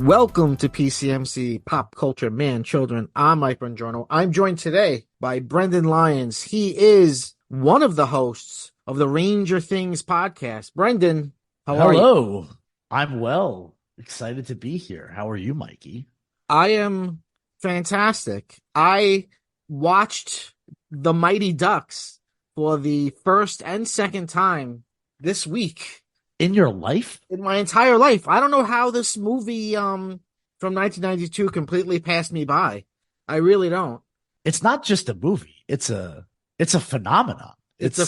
Welcome to PCMC, Pop Culture Man Children. I'm Mike Bongiorno. I'm joined today by Brendan Lyons. He is one of the hosts of the Ranger Things podcast. Brendan, how are you? Hello. I'm well. Excited to be here. How are you, Mikey? I am fantastic. I watched The Mighty Ducks for the first and second time this week. In your life? In my entire life. I don't know how this movie from 1992 completely passed me by. I really don't. It's not just a movie. It's a phenomenon. It's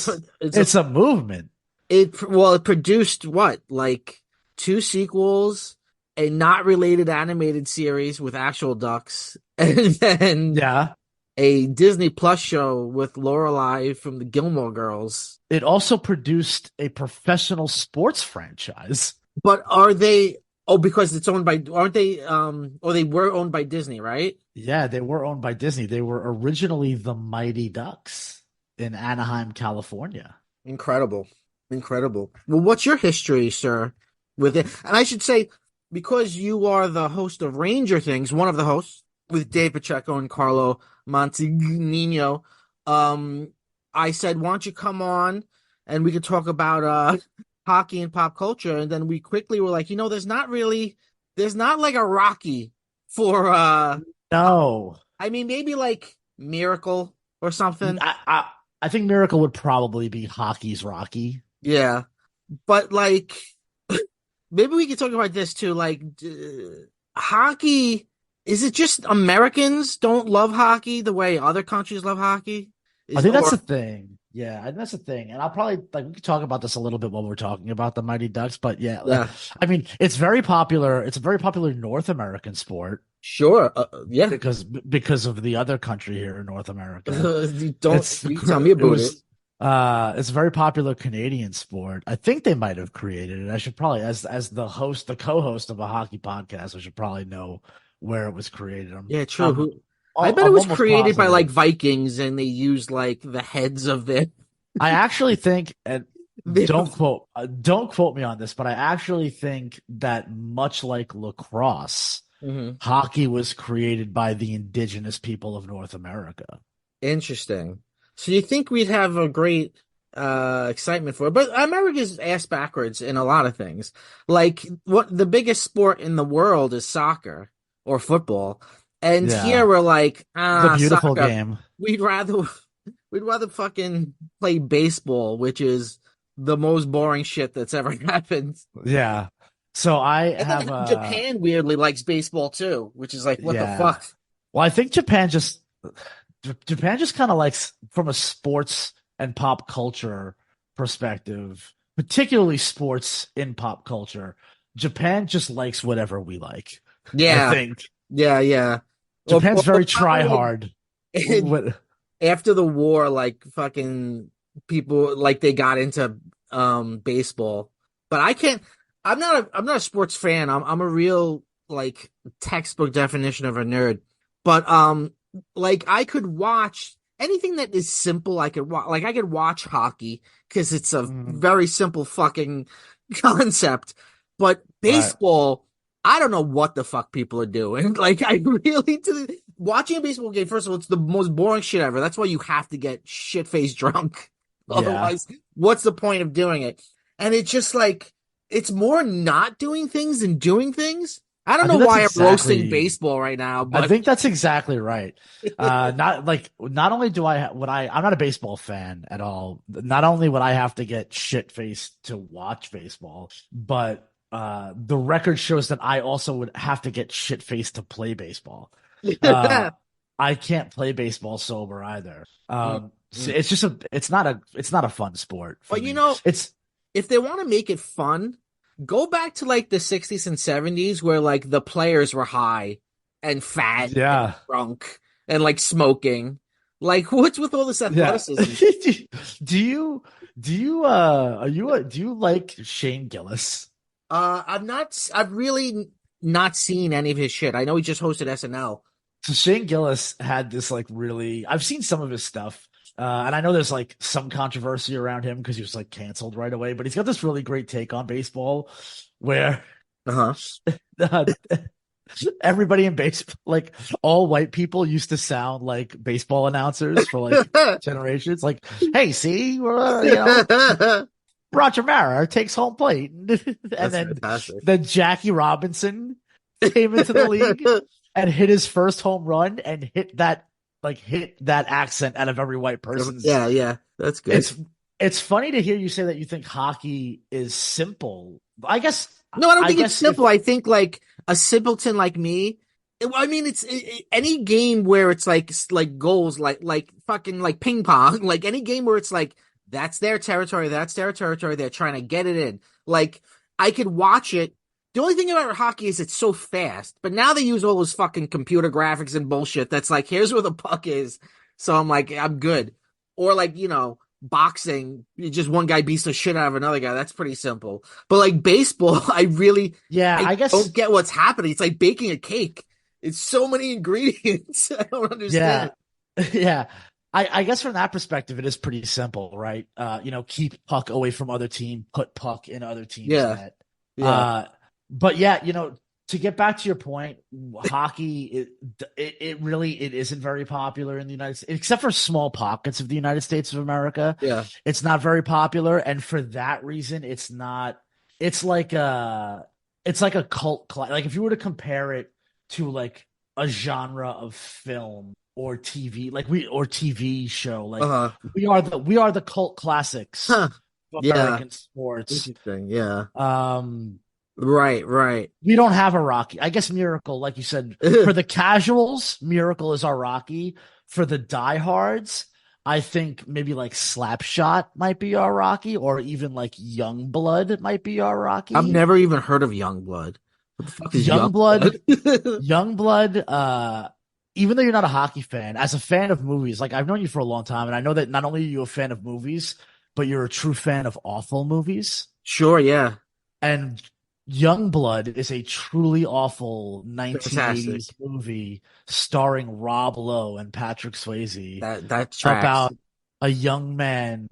It's a movement. It produced what? Like 2 sequels, a not related animated series with actual ducks, and then Yeah. a Disney Plus show with Lorelai from the Gilmore Girls. It also produced a professional sports franchise. But are they because it's owned by aren't they or they were owned by Disney, right? Yeah, they were owned by Disney. They were originally the Mighty Ducks in Anaheim, California. Incredible. Incredible. Well, what's your history, sir, with it? And I should say, because you are the host of Ranger Things, one of the hosts, with Dave Pacheco and Carlo Montagnino, I said, why don't you come on and we could talk about hockey and pop culture? And then we quickly were like, there's not like a Rocky for No. I mean, maybe like Miracle or something. I think Miracle would probably be hockey's Rocky. Yeah. But like maybe we could talk about this too. Like hockey, is it just Americans don't love hockey the way other countries love hockey? I think that's the thing. Yeah, I think that's the thing. And I'll probably we could talk about this a little bit while we're talking about the Mighty Ducks. But yeah. I mean, it's very popular. It's a very popular North American sport. Sure. Yeah. Because of the other country here in North America. You tell me about it. It's a very popular Canadian sport. I think they might have created it. I should probably, as the co-host of a hockey podcast, I should probably know where it was created. Yeah, true. I bet it was created by like Vikings, and they used like the heads of their. I actually think, and don't quote me on this, but I actually think that much like lacrosse, hockey was created by the indigenous people of North America. Interesting. So you think we'd have a great excitement for it, but America's ass backwards in a lot of things. Like what the biggest sport in the world is soccer or football. And here we're like, the beautiful soccer. Game. We'd rather fucking play baseball, which is the most boring shit that's ever happened. Yeah. So Japan weirdly likes baseball too, which is like, what the fuck? Well, I think Japan just kind of likes, from a sports and pop culture perspective, particularly sports in pop culture, Japan just likes whatever we like. Yeah. I think. Yeah. Japan's very try hard. After the war, like fucking people like they got into baseball. But I'm not a sports fan. I'm a real like textbook definition of a nerd. But like I could watch anything that is simple. I could watch hockey because it's a very simple fucking concept. But baseball, I don't know what the fuck people are doing. Like, I really watching a baseball game, first of all, it's the most boring shit ever. That's why you have to get shit-faced drunk. Otherwise, what's the point of doing it? And it's just like, it's more not doing things than doing things. I don't know why I'm roasting baseball right now, but I think that's exactly right. Not only do I'm not a baseball fan at all. Not only would I have to get shit-faced to watch baseball, but the record shows that I also would have to get shit-faced to play baseball. I can't play baseball sober either. So it's not a fun sport. But me. If they want to make it fun, go back to like the 60s and 70s where like the players were high and fat and drunk and like smoking. Like what's with all this athleticism? Do you like Shane Gillis? I've really not seen any of his shit. I know he just hosted SNL. So Shane Gillis had this I've seen some of his stuff. And I know there's like some controversy around him because he was like canceled right away, but he's got this really great take on baseball where everybody in baseball, like all white people used to sound like baseball announcers for like generations. Like, hey, see, Roger Mara takes home plate. And That's then fantastic. Jackie Robinson came into the league and hit his first home run and hit that accent out of every white person's. Yeah, yeah, that's good. It's funny to hear you say that you think hockey is simple. I guess No, I don't I think it's guess if simple. I think like a simpleton like me. I mean, any game where it's like goals, like fucking like ping pong, like any game where it's like that's their territory, that's their territory. They're trying to get it in. Like I could watch it. The only thing about hockey is it's so fast. But now they use all those fucking computer graphics and bullshit. That's like here's where the puck is. So I'm like I'm good. Or like boxing, just one guy beats the shit out of another guy. That's pretty simple. But like baseball, yeah, I I guess don't get what's happening. It's like baking a cake. It's so many ingredients. I don't yeah. understand. Yeah. I guess from that perspective, it is pretty simple, right? Keep puck away from other team, put puck in other team's Yeah, net. yeah. Uh, but yeah, to get back to your point, hockey, it really, it isn't very popular in the United States, except for small pockets of the United States of America. Yeah. It's not very popular. And for that reason, it's like a like if you were to compare it to like a genre of film or TV, or TV show. Like Uh-huh. we are the cult classics Huh. of Yeah. American sports. Interesting. Yeah. Um, Right, right. we don't have a Rocky. I guess Miracle, like you said, for the casuals, Miracle is our Rocky. For the diehards, I think maybe like Slapshot might be our Rocky, or even like Youngblood might be our I've Rocky. never even heard of Youngblood. What the fuck is Youngblood, Youngblood? Youngblood, even though you're not a hockey fan, as a fan of movies, like I've known you for a long time, and I know that not only are you a fan of movies, but you're a true fan of awful movies. Sure, yeah. And Youngblood is a truly awful Fantastic. 1980s movie starring Rob Lowe and Patrick Swayze That tracks. about a young man,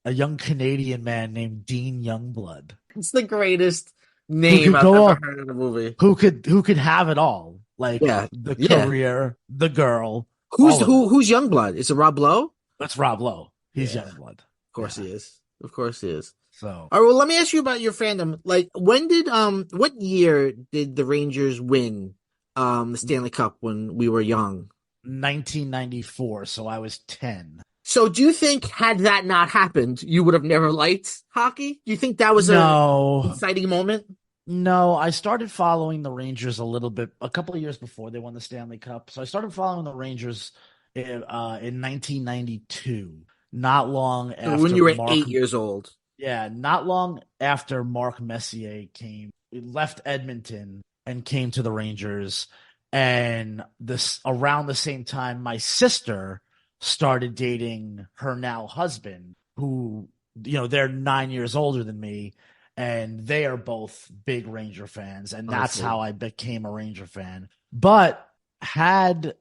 a young Canadian man named Dean Youngblood, It's the greatest who name could I've go ever up, heard in a movie. who could have it all, like Yeah, the yeah. career, the girl, Who's all of it. who's Youngblood? Is it Rob Lowe? That's Rob Lowe. He's Yeah, Youngblood. of course Yeah. he is. Of course he is. So All right, well, let me ask you about your fandom. Like, what year did the Rangers win the Stanley Cup when we were young? 1994. So I was 10. So do you think had that not happened, you would have never liked hockey? Do you think that was a No, exciting moment? no. I started following the Rangers a little bit a couple of years before they won the Stanley Cup. So I started following the Rangers in 1992. Not long So when after you were Mark, 8 years old. yeah, not long after Mark Messier came, he left Edmonton and came to the Rangers. And this around the same time, my sister started dating her now husband, who, they're 9 years older than me, and they are both big Ranger fans. And I that's see. how I became a Ranger fan. But had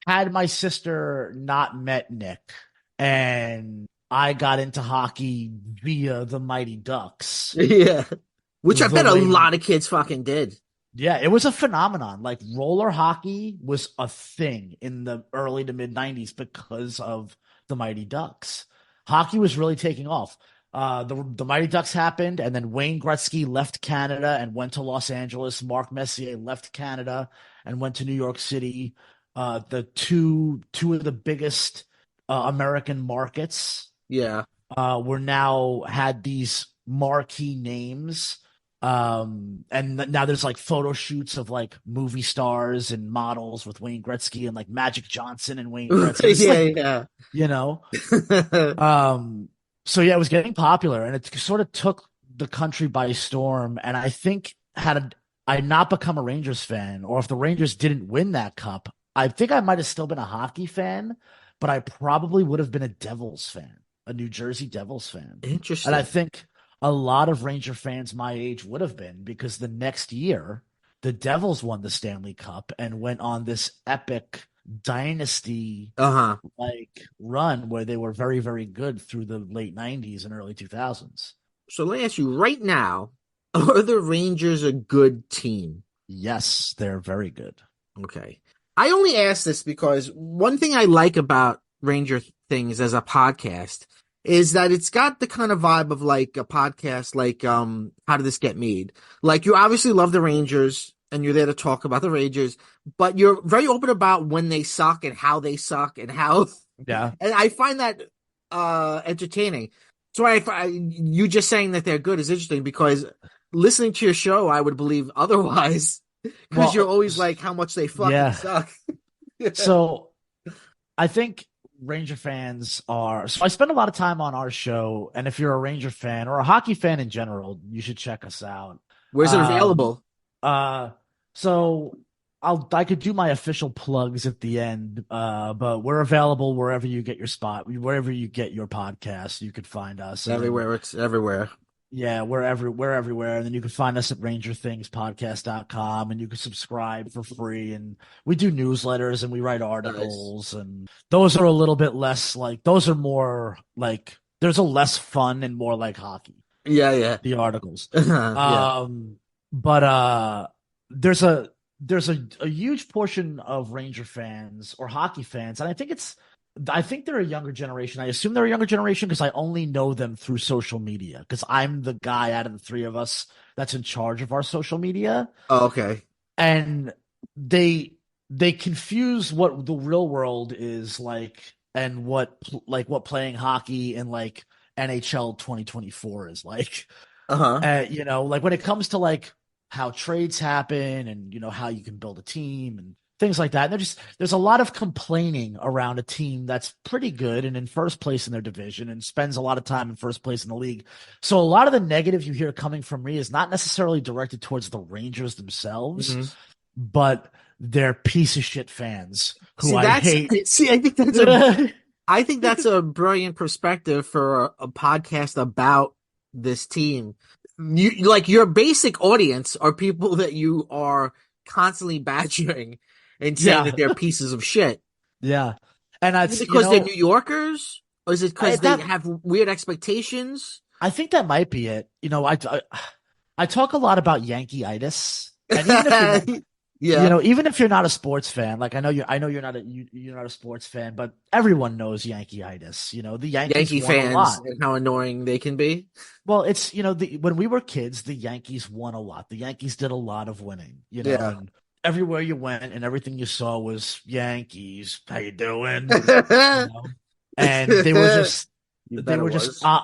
my sister not met Nick and I got into hockey via the Mighty Ducks, Yeah. Which I the bet a way lot of kids fucking did. yeah, it was a phenomenon. Like roller hockey was a thing in the early to mid 90s because of the Mighty Ducks. Hockey was really taking off. The Mighty Ducks happened, and then Wayne Gretzky left Canada and went to Los Angeles. Mark Messier left Canada and went to New York City. The two of the biggest American markets Yeah. were now had these marquee names. And now there's like photo shoots of like movie stars and models with Wayne Gretzky and like Magic Johnson and Wayne Gretzky. It's like, Yeah, you know, yeah. so yeah, it was getting popular and it sort of took the country by storm. And I think had I not become a Rangers fan, or if the Rangers didn't win that cup, I think I might have still been a hockey fan, but I probably would have been a Devils fan, a New Jersey Devils fan. And I Interesting. think a lot of Ranger fans my age would have been, because the next year the Devils won the Stanley Cup and went on this epic dynasty Uh-huh. like run where they were very, very good through the late 90s and early 2000s. So let me ask you right now, are the Rangers a good team? Yes, they're very good. Okay. I only ask this because one thing I like about Ranger Things as a podcast is that it's got the kind of vibe of like a podcast like How Did This Get Made? Like you obviously love the Rangers and you're there to talk about the Rangers, but you're very open about when they suck and how they suck and how Yeah. and I find that entertaining. So you just saying that they're good is interesting because listening to your show, I would believe otherwise. Because you're Well, always like how much they fucking yeah. suck. So I think Ranger fans are. So I spend a lot of time on our show, and if you're a Ranger fan or a hockey fan in general, you should check us out. Where's it Um, available? uh, so I could do my official plugs at the end, but we're available wherever you get your spot, wherever you get your podcast, you could find us, and then Everywhere. It's everywhere. yeah, we're everywhere. And then you can find us at rangerthingspodcast.com and you can subscribe for free. And we do newsletters and we write Nice. articles. And those are a little bit less like, those are more like, there's a less fun and more like hockey, Yeah, yeah. the articles. Yeah. Um, but there's a huge portion of Ranger fans or hockey fans. And I think they're a younger generation. I assume they're a younger generation because I only know them through social media because I'm the guy out of the three of us that's in charge of our social media. Oh, okay. And they confuse what the real world is like and what playing hockey in like NHL 2024 is like. Uh-huh. Like when it comes to like how trades happen and how you can build a team and things like that. And there's a lot of complaining around a team that's pretty good and in first place in their division and spends a lot of time in first place in the league. So a lot of the negative you hear coming from me is not necessarily directed towards the Rangers themselves, Hmm. but they're piece of shit fans who See, I hate. I think that's a brilliant perspective for a podcast about this team. You like your basic audience are people that you are constantly badgering and saying that Yeah, they're pieces of shit. yeah. And Is that's, it because they're New Yorkers? Or is it I, because they that have weird expectations? I think that might be it. I talk a lot about Yankee-itis, and even if you're not, Yeah. even if you're not a sports fan, like I know you're not a sports fan, but everyone knows Yankee-itis. The Yankees Yankee won a fans lot. and how annoying they can be. Well, it's when we were kids, the Yankees won a lot. The Yankees did a lot of winning, Yeah. and everywhere you went and everything you saw was Yankees. How you doing? You And they were just they bet it were just was.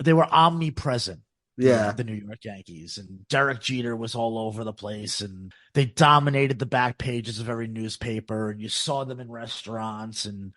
they were omnipresent. Yeah. The New York Yankees and Derek Jeter was all over the place and they dominated the back pages of every newspaper and you saw them in restaurants and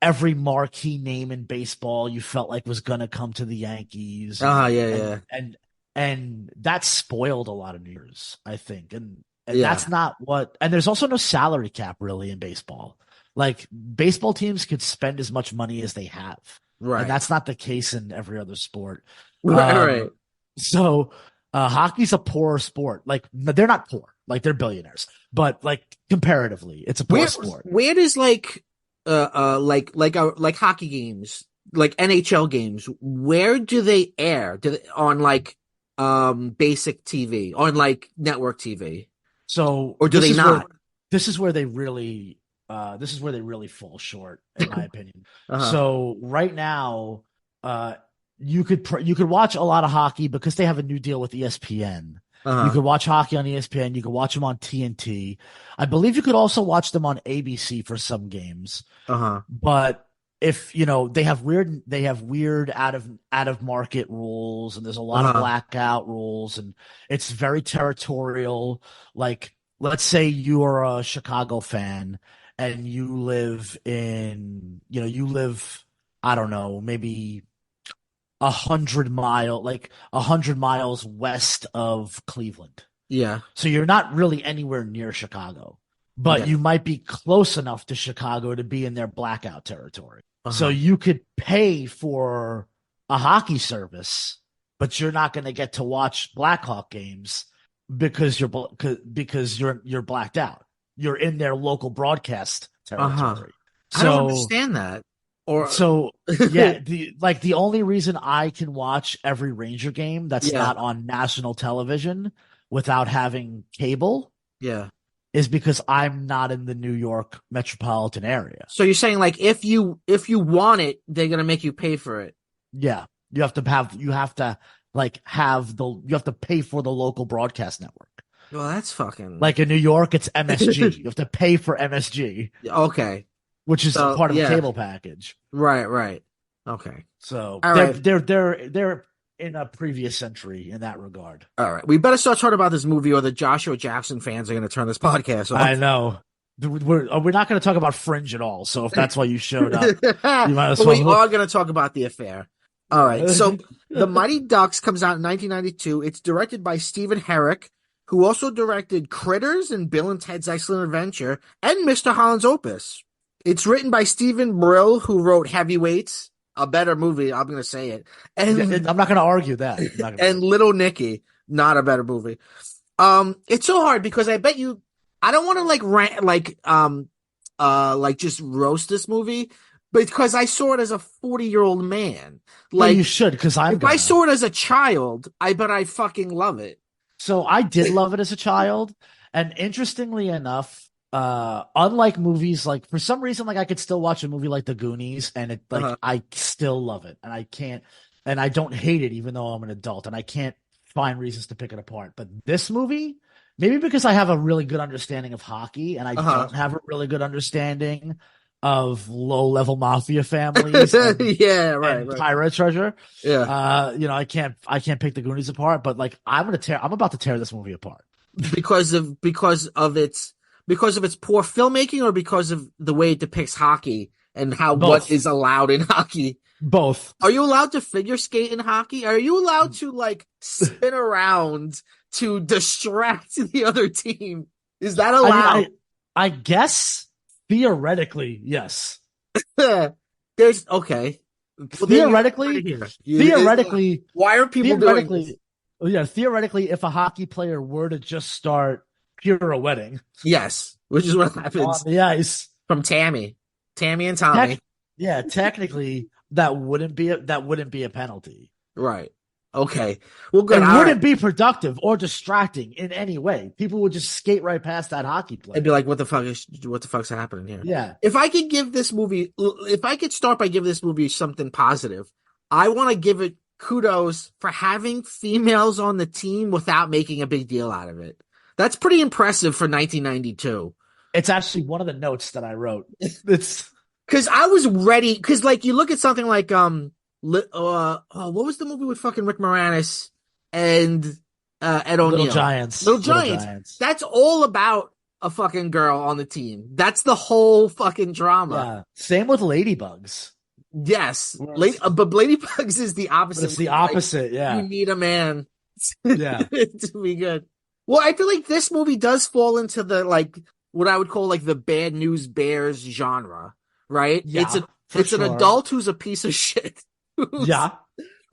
every marquee name in baseball you felt like was gonna come to the Yankees Ah, yeah, and yeah. and that spoiled a lot of New Year's, I think. And Yeah. that's not what and there's also no salary cap really in baseball. Like baseball teams could spend as much money as they have. And Right. that's not the case in every other sport. Right, right. Um, so hockey's a poorer sport. Like they're not poor, like they're billionaires, but like comparatively, it's a poor sport. Where does like hockey games, like NHL games, where do they air? On like basic TV, on like network TV? So Or do they not? this is where they really fall short, in my opinion. Uh-huh. So right now, you could watch a lot of hockey because they have a new deal with ESPN. You Uh-huh. could watch hockey on ESPN. You could watch them on TNT. I believe you could also watch them on ABC for some games. Uh-huh. But if they have weird out of market rules, and there's a lot of Uh-huh. blackout rules, and it's very territorial. Like, let's say you are a Chicago fan and you live, I don't know, maybe 100 miles west of Cleveland. Yeah. So you're not really anywhere near Chicago, but Yeah. you might be close enough to Chicago to be in their blackout territory. So Uh-huh. you could pay for a hockey service, but you're not going to get to watch Blackhawk games because you're blacked out. You're in their local broadcast Uh-huh. territory. I don't So understand that. Or so yeah, the only reason I can watch every Ranger game that's yeah. not on national television without having cable Yeah. is because I'm not in the New York metropolitan area. So you're saying like if you want it, they're gonna make you pay for it. Yeah. You have to pay for the local broadcast network. Well, that's fucking Like in New York, it's MSG. You have to pay for MSG, okay. which is So part of a yeah, cable package. right. Okay. So All right. they're in a previous century in that regard. All right. We better start talking about this movie, or the Joshua Jackson fans are gonna turn this podcast I off. know. We're not going to talk about Fringe at all. So if that's why you showed up, you might as But we well. are gonna talk about the affair. All right. So The Mighty Ducks comes out in 1992. It's directed by Stephen Herrick, who also directed Critters and Bill and Ted's Excellent Adventure and Mr. Holland's Opus. It's written by Stephen Brill, who wrote Heavyweights, a better movie. I'm going to say it. And I'm not going to argue that. and Little Nicky, not a better movie. It's so hard because I bet you, I don't want to like just roast this movie, because I saw it as a 40-year-old man. Like, you should, because I saw it as a child, I bet I fucking love it. So I did love it as a child, and interestingly enough, unlike movies, like for some reason, like I could still watch a movie like The Goonies, and it like I still love it, and I can't, and I don't hate it, even though I'm an adult, and I can't find reasons to pick it apart. But this movie, maybe because I have a really good understanding of hockey, and I don't have a really good understanding of low-level mafia families, and, and pirate treasure. Yeah, I can't pick the Goonies apart, but like I'm about to tear this movie apart because of its poor filmmaking, or because of the way it depicts hockey and what is allowed in hockey. Both. Are you allowed to figure skate in hockey? Are you allowed to like spin around to distract the other team? Is that allowed? I guess theoretically, yes. There's okay. Theoretically, why are people doing this? Yeah, theoretically, if a hockey player were to just start pirouetting, yes, which is what happens on the ice from Tammy and Tommy. Technically, that wouldn't be a penalty, right? Okay, well, good. It wouldn't be productive or distracting in any way. People would just skate right past that hockey player and be like, "What the fuck's happening here?" Yeah. If I could start by giving this movie something positive, I want to give it kudos for having females on the team without making a big deal out of it. That's pretty impressive for 1992. It's actually one of the notes that I wrote. It's because I was ready. Because like you look at something like what was the movie with fucking Rick Moranis and Ed O'Neill? Little Giants. Little Giants. That's all about a fucking girl on the team. That's the whole fucking drama. Yeah. Same with Ladybugs. Yes, but Ladybugs is the opposite. But it's the opposite. Like, yeah, you need a man. Yeah, to be good. Well, I feel like this movie does fall into the like what I would call like the Bad News Bears genre, right? Yeah, it's an adult who's a piece of shit.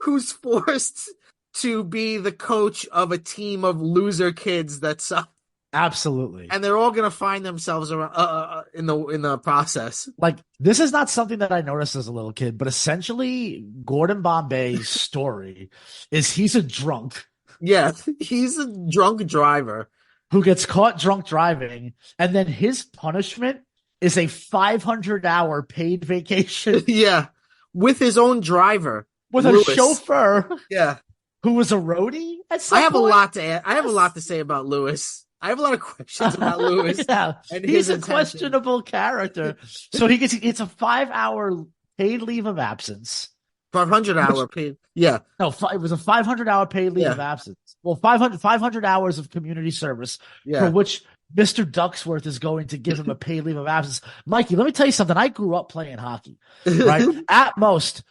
Who's forced to be the coach of a team of loser kids that suck. Absolutely. And they're all going to find themselves around, in the process. Like, this is not something that I noticed as a little kid, but essentially Gordon Bombay's story is he's a drunk. Yeah, he's a drunk driver who gets caught drunk driving, and then his punishment is a 500-hour paid vacation. Yeah, with his own driver. With Lewis. A chauffeur. Yeah. Who was a roadie at some I have point? I have a lot to say about Lewis. I have a lot of questions about Lewis. Yeah, he's a questionable character. So it's a 5-hour paid leave of absence. 500-hour paid. Yeah. No, it was a 500-hour paid leave of absence. Well, 500 hours of community service for which Mr. Ducksworth is going to give him a paid leave of absence. Mikey, let me tell you something. I grew up playing hockey, right? At most,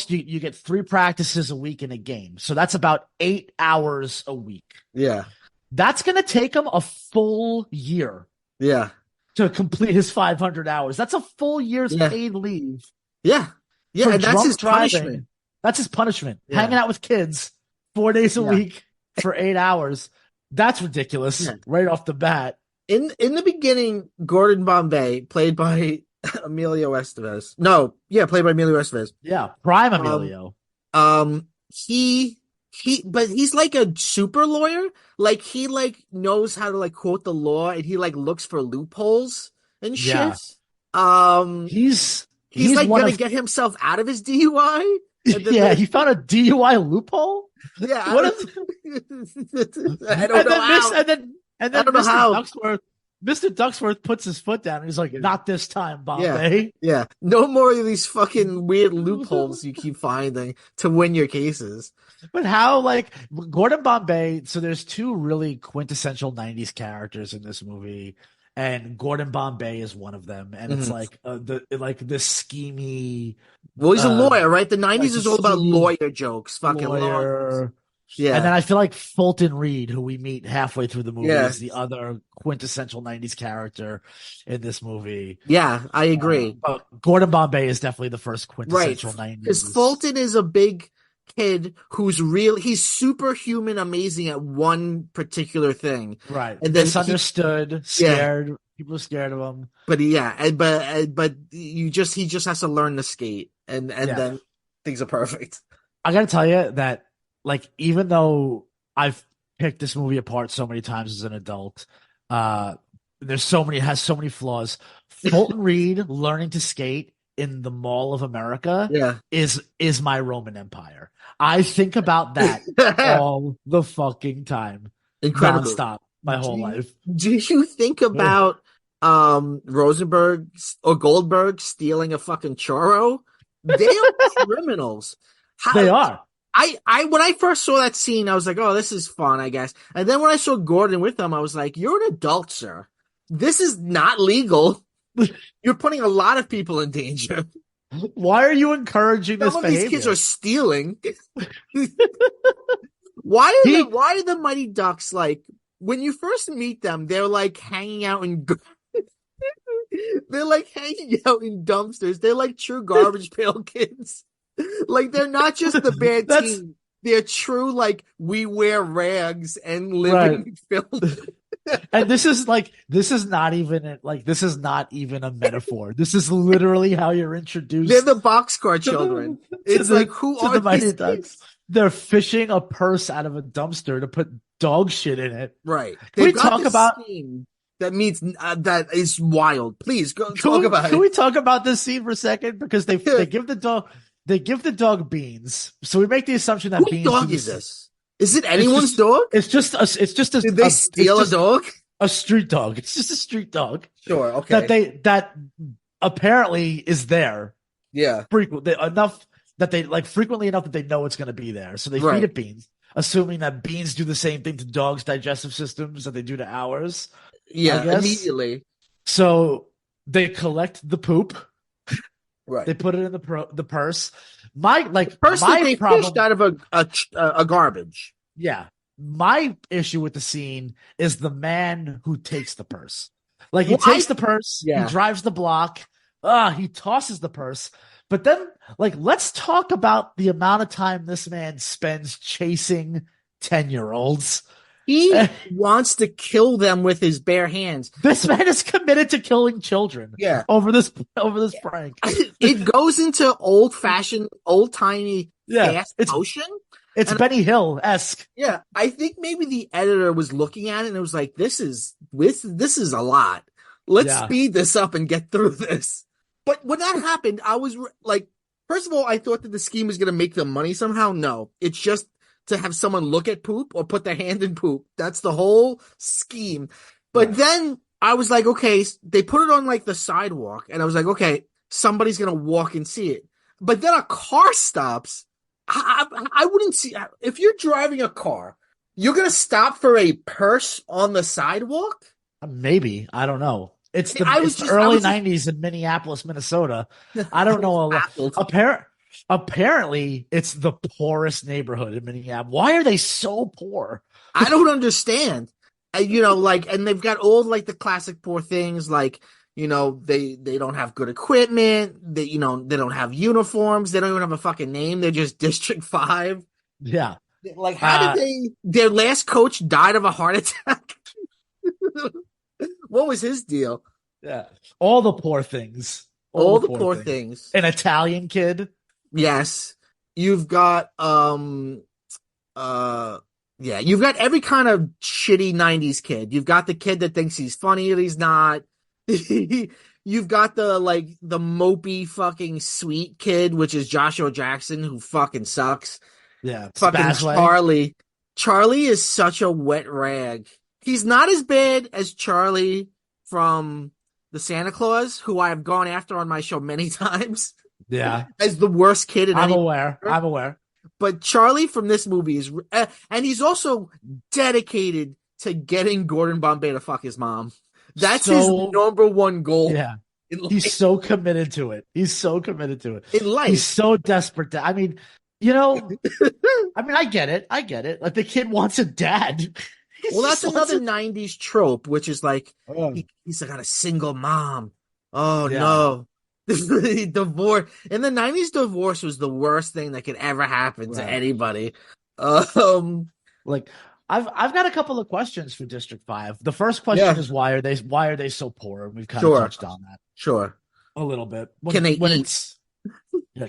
you get 3 practices a week in a game. So that's about 8 hours a week. Yeah. That's going to take him a full year. Yeah. To complete his 500 hours. That's a full year's paid leave. Yeah. Yeah. And that's his punishment. That's his punishment. Yeah. Hanging out with kids 4 days a week for 8 hours. That's ridiculous right off the bat. In the beginning, Gordon Bombay, played by Emilio Estevez. Played by Emilio Estevez. Yeah. Prime Emilio. but he's like a super lawyer. Like he like knows how to like quote the law, and he like looks for loopholes and Yeah. shit. Um, He's he's he's like one gonna of get himself out of his DUI, and then yeah, the he found a DUI loophole. yeah, I What don't is I don't know how. and I then don't know how. Mr. Ducksworth puts his foot down and he's like, not this time, Yeah, Bombay. yeah. No more of these fucking weird loopholes you keep finding to win your cases. But how, like, Gordon Bombay? So there's two really quintessential 90s characters in this movie, and Gordon Bombay is one of them. And it's Mhm. like this schemy, Well, he's a uh, lawyer, right? The like 90s the is all about schemy lawyer jokes, fucking lawyers. lawyer. And Yeah, then I feel like Fulton Reed, who we meet halfway through the movie, yeah, is the other quintessential 90s character in this movie. yeah, I agree. But Gordon Bombay is definitely the first Right. quintessential Because 90s. Fulton is a big kid who's he's superhuman amazing at one particular thing. Right. And then Misunderstood, yeah, scared. People are scared of him. but yeah, but he just has to learn to skate, and Yeah. then things are perfect. I gotta tell you that, like, even though I've picked this movie apart so many times as an adult, uh, has so many flaws. Fulton Reed learning to skate in the Mall of America Yeah. is my Roman Empire. I think about that all the fucking time, Incredible. nonstop, my whole Do life. do you think about Rosenberg or Goldberg stealing a fucking churro? They are criminals. They How are. I when I first saw that scene, I was like, oh, this is fun, I guess. And then when I saw Gordon with them, I was like, you're an adult, sir. This is not legal. You're putting a lot of people in danger. Why are you encouraging Some this of behavior? these kids are stealing. He Why are the Mighty Ducks like when you first meet them, they're like hanging out in they're like hanging out in dumpsters. They're like true garbage pail kids. Like they're not just the bad that's team. They're true like we wear rags and live right. in filth. And this is not even this is not even a metaphor. This is literally how you're They're introduced the boxcar children. It's like who to are the Mighty these Ducks. kids? They're fishing a purse out of a dumpster to put dog shit in it. Right. Can we They've got talk this about scheme that means that is wild. Please go can talk we, about can it. we talk about this scene for a second? Because they give the dog beans. So we make the assumption that Whose beans do dog is this. this? Is it anyone's dog? It's just Did they steal a dog? a street dog. It's just a street dog Sure. Okay. that apparently is there Yeah. frequently enough that they know it's going to be there. So they feed Right. it beans, assuming that beans do the same thing to dogs' digestive systems that they do to ours. Yeah. I guess. Immediately. So they collect the poop. Right. They put it in the purse. My First, my they problem. fished out of a garbage. Yeah. My issue with the scene is the man who takes the purse. Like, he takes the purse, Yeah. he drives the block, he tosses the purse. But then, let's talk about the amount of time this man spends chasing 10-year-olds. He wants to kill them with his bare hands. This man is committed to killing children. Yeah. Over this prank. It goes into old-fashioned, old-timey fast motion. It's Benny Hill-esque. Yeah, I think maybe the editor was looking at it and it was like, this is a lot. Let's speed this up and get through this. But when that happened, I was like, first of all, I thought that the scheme was going to make them money somehow. No, it's just to have someone look at poop or put their hand in poop. That's the whole scheme. But then I was like, okay, they put it on like the sidewalk and I was like, okay, somebody's going to walk and see it. But then a car stops. I wouldn't see if you're driving a car, you're gonna stop for a purse on the sidewalk. Maybe, I don't know. It's the early '90s in Minneapolis, Minnesota. I don't know a lot. Apparently, it's the poorest neighborhood in Minneapolis. Why are they so poor? I don't understand. And they've got all like the classic poor things, like. They don't have good equipment. They don't have uniforms. They don't even have a fucking name. They're just District 5. Yeah. Like, how did their last coach died of a heart attack? What was his deal? Yeah. All the poor things. All the poor things. An Italian kid. Yes. You've got, Uh, yeah, you've got every kind of shitty '90s kid. You've got the kid that thinks he's funny and he's not. You've got the mopey fucking sweet kid, which is Joshua Jackson, who fucking sucks. Yeah, Fucking Spazway. Charlie. Charlie is such a wet rag. He's not as bad as Charlie from the Santa Claus, who I've gone after on my show many times Yeah, as the worst kid in I'm any. aware. I'm aware. But Charlie from this movie is, and he's also dedicated to getting Gordon Bombay to fuck his mom. That's his So number one goal yeah, in he's life. so committed to it. He's so committed to it. In He's life. so desperate. I mean, I mean, I get it. I get it. Like the kid wants a dad. Well, that's another '90s trope, which is like Oh, he's got a single mom. Oh yeah. no. Divorce in the '90s, divorce was the worst thing that could ever happen to Right. anybody. Um, Like I've got a couple of questions for District 5. The first question yeah, is why are they so poor? And we've kind of sure, touched on that sure. a little bit. Can they When eat? it's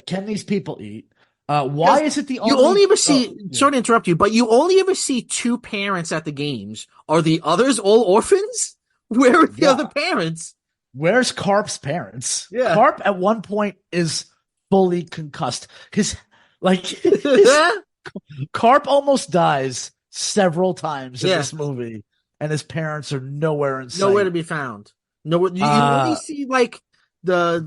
can these people eat? Why Because is it the you only only ever see, yeah. sorry to interrupt you, but you only ever see two parents at the games. Are the others all orphans? Where are the Yeah. other parents? Where's Carp's parents? Yeah. Carp at one point is fully concussed because like Carp almost dies several times in Yeah. this movie, and his parents are nowhere in sight. Nowhere to be found. No, you only see like the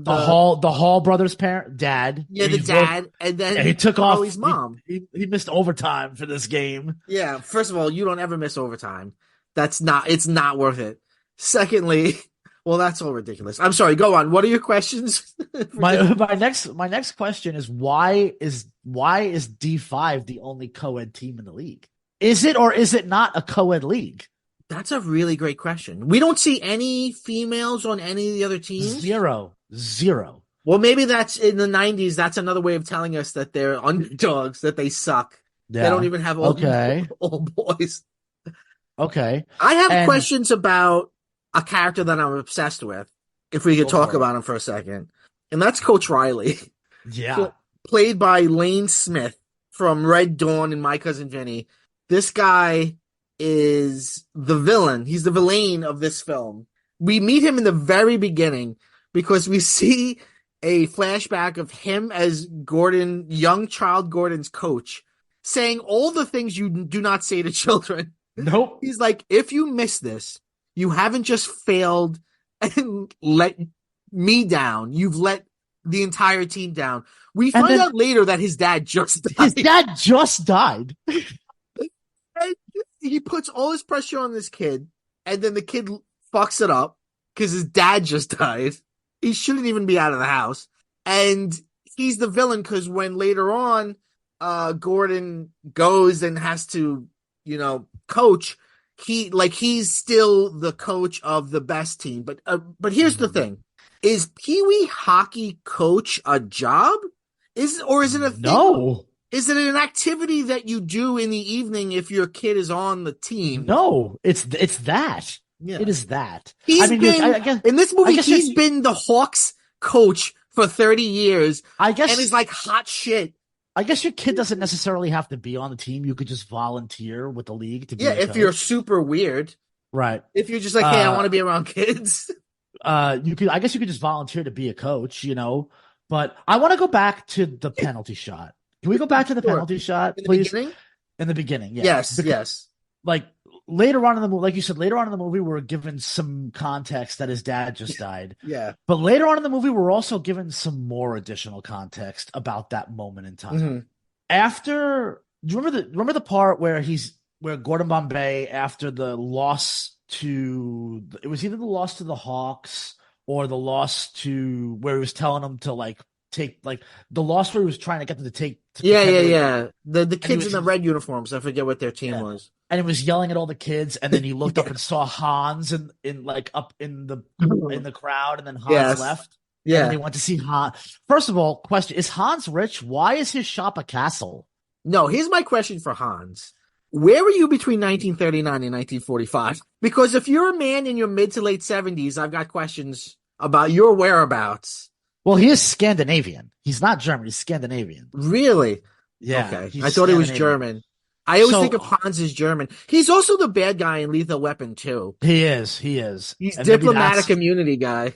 The Hall brothers' dad. yeah, the He's dad, and then he took off. Charlie's mom. He missed overtime for this game. Yeah, first of all, you don't ever miss overtime. It's not worth it. Secondly, well, that's all ridiculous. I'm sorry, go on. What are your questions? My next question is why is D5 the only co-ed team in the league? Is it or is it not a co-ed league? That's a really great question. We don't see any females on any of the other teams. Zero. Well, maybe that's in the '90s. That's another way of telling us that they're underdogs, that they suck. Yeah. They don't even have all boys. Okay. I have questions about a character that I'm obsessed with, if we could talk about him for a second. And that's Coach Riley. Yeah. Played by Lane Smith from Red Dawn and My Cousin Vinny. This guy is the villain. He's the villain of this film. We meet him in the very beginning because we see a flashback of him as Gordon, young child Gordon's coach, saying all the things you do not say to children. Nope. He's like, if you miss this, you haven't just failed and let me down. You've let the entire team down. We find out later that his dad just died. His dad just died. And he puts all his pressure on this kid, and then the kid fucks it up because his dad just died. He shouldn't even be out of the house. And he's the villain because when later on Gordon goes and has to, coach, he's still the coach of the best team. But here's the thing. Is Pee Wee hockey coach a job? Is it a thing? No. Is it an activity that you do in the evening if your kid is on the team? No, it's that. Yeah. It is that. In this movie, he's been the Hawks coach for 30 years. I guess, and he's like hot shit. I guess your kid doesn't necessarily have to be on the team. You could just volunteer with the league to be a if coach. you're super weird. Right. If you're just like, hey, I want to be around kids. I guess you could just volunteer to be a coach, But I want to go back to the penalty shot. Can we go back to the penalty shot, please? Beginning? In the beginning, yeah. Yes. Like later on in the movie, like you said, later on in the movie, we're given some context that his dad just died. Yeah. But later on in the movie, we're also given some more additional context about that moment in time. Mm-hmm. After, do you remember the part where Gordon Bombay, after the loss it was either the loss to the Hawks or the loss to where he was telling them to take the loss where he was trying to get them to take. Yeah. The kids in the red uniforms. I forget what their team was. And he was yelling at all the kids, and then he looked up and saw Hans up in the crowd, and then Hans left. Yeah. And he went to see Hans. First of all, question: is Hans rich? Why is his shop a castle? No, here's my question for Hans. Where were you between 1939 and 1945? Because if you're a man in your mid to late 70s, I've got questions about your whereabouts. Well, he is Scandinavian. He's not German. He's Scandinavian. Really? Yeah, Okay. I he's thought he was Scandinavian. German. I always think of So Hans as German. He's also the bad guy in Lethal Weapon too. he is, He's and maybe diplomatic that's immunity guy.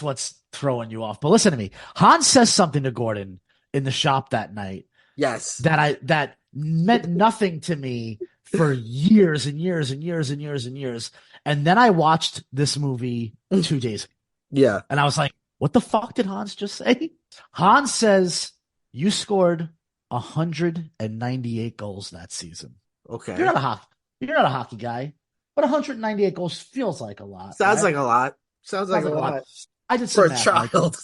what's throwing you off. But listen to me. Hans says something to Gordon in the shop that night Yes. that meant nothing to me for years and years and years and years and years. And then I watched this movie 2 days ago, Yeah. and I was like, what the fuck did Hans just say? Hans says, you scored 198 goals that season. You're Okay. not a hockey, you're not a hockey guy, but 198 goals feels like a lot, Sounds right? like a lot. Sounds like Sounds a like a lot. lot I did for some a math, Mike. child.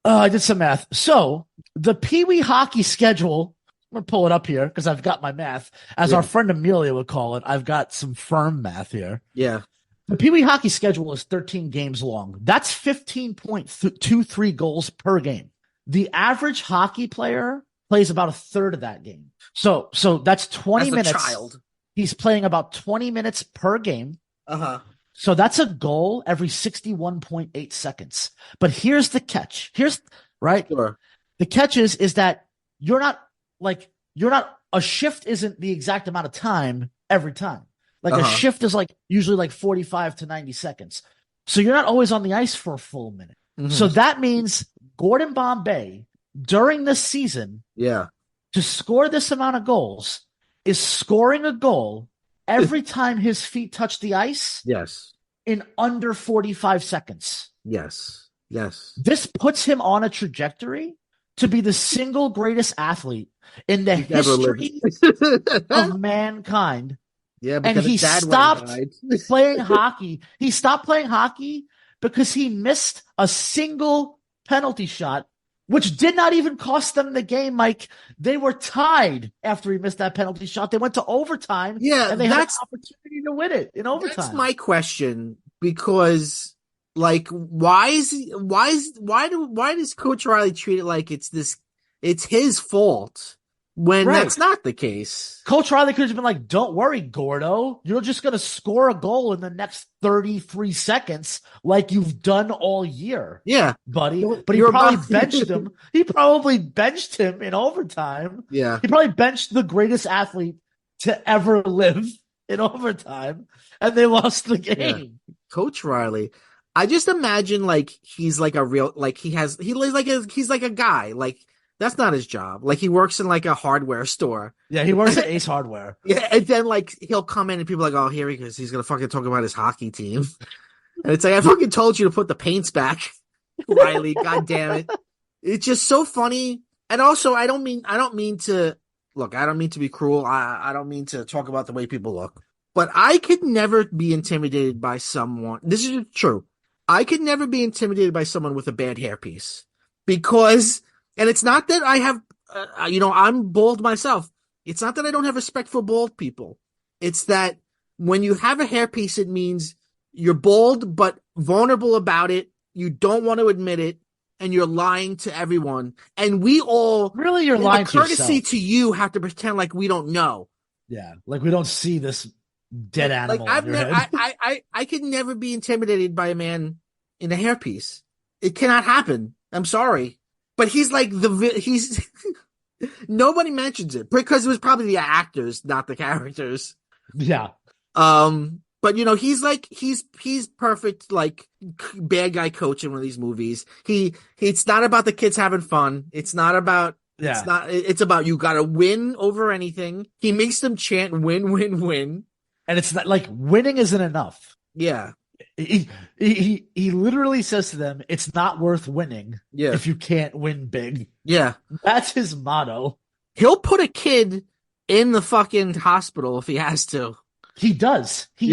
I did some math. So the Pee Wee hockey schedule, I'm going to pull it up here because I've got my math. As our Yeah. friend Amelia would call it, I've got some firm math here. Yeah. The Pee Wee hockey schedule is 13 games long. That's 15.23 goals per game. The average hockey player plays about a third of that game. So that's 20 As a minutes. child. He's playing about 20 minutes per game. Uh-huh. So that's a goal every 61.8 seconds. But here's the catch. Right. Sure. The catch is that you're not a shift isn't the exact amount of time every time. Like a shift is like usually like 45 to 90 seconds. So you're not always on the ice for a full minute. Mhm. So that means Gordon Bombay during this season Yeah. to score this amount of goals is scoring a goal every time his feet touch the ice Yes. in under 45 seconds. Yes. Yes. This puts him on a trajectory to be the single greatest athlete in the He's never history lived. of mankind. Yeah, And because he his dad stopped died. playing hockey. He stopped playing hockey because he missed a single penalty shot, which did not even cost them the game, Mike. They were tied after he missed that penalty shot. They went to overtime, Yeah, and they had an opportunity to win it in overtime. That's my question, because like why does Coach Riley treat it like it's his fault when Right. that's not the case? Coach Riley could have been like, don't worry, Gordo. You're just going to score a goal in the next 33 seconds like you've done all year. Yeah, buddy. But he probably benched him. He probably benched him in overtime. Yeah. He probably benched the greatest athlete to ever live in overtime, and they lost the game. Yeah. Coach Riley. I just imagine like he's like a real like he's like a guy. Like that's not his job. Like he works in like a hardware store. Yeah, he works at Ace Hardware. Yeah, and then like he'll come in and people are like, oh, here he goes. He's gonna fucking talk about his hockey team. And it's like, I fucking told you to put the paints back, Riley. God damn it. It's just so funny. And also, I don't mean to be cruel. I don't mean to talk about the way people look. But I could never be intimidated by someone. This is true. I could never be intimidated by someone with a bad hairpiece. Because, and it's not that I have, I'm bald myself. It's not that I don't have respect for bald people. It's that when you have a hairpiece, it means you're bald, but vulnerable about it. You don't want to admit it, and you're lying to everyone. And we all, really, you're lying to courtesy yourself. to you, have to pretend like we don't know. Yeah, like we don't see this dead animal. Like I could never be intimidated by a man in a hairpiece. It cannot happen. I'm sorry, but he's like he's. Nobody mentions it because it was probably the actors, not the characters. Yeah. But he's perfect, like bad guy coach in one of these movies. It's not about the kids having fun. It's not about, it's about you gotta win over anything. He makes them chant win, win, win. And it's not like winning isn't enough. Yeah. He literally says to them, it's not worth winning if you can't win big. Yeah. That's his motto. He'll put a kid in the fucking hospital if he has to. He does. He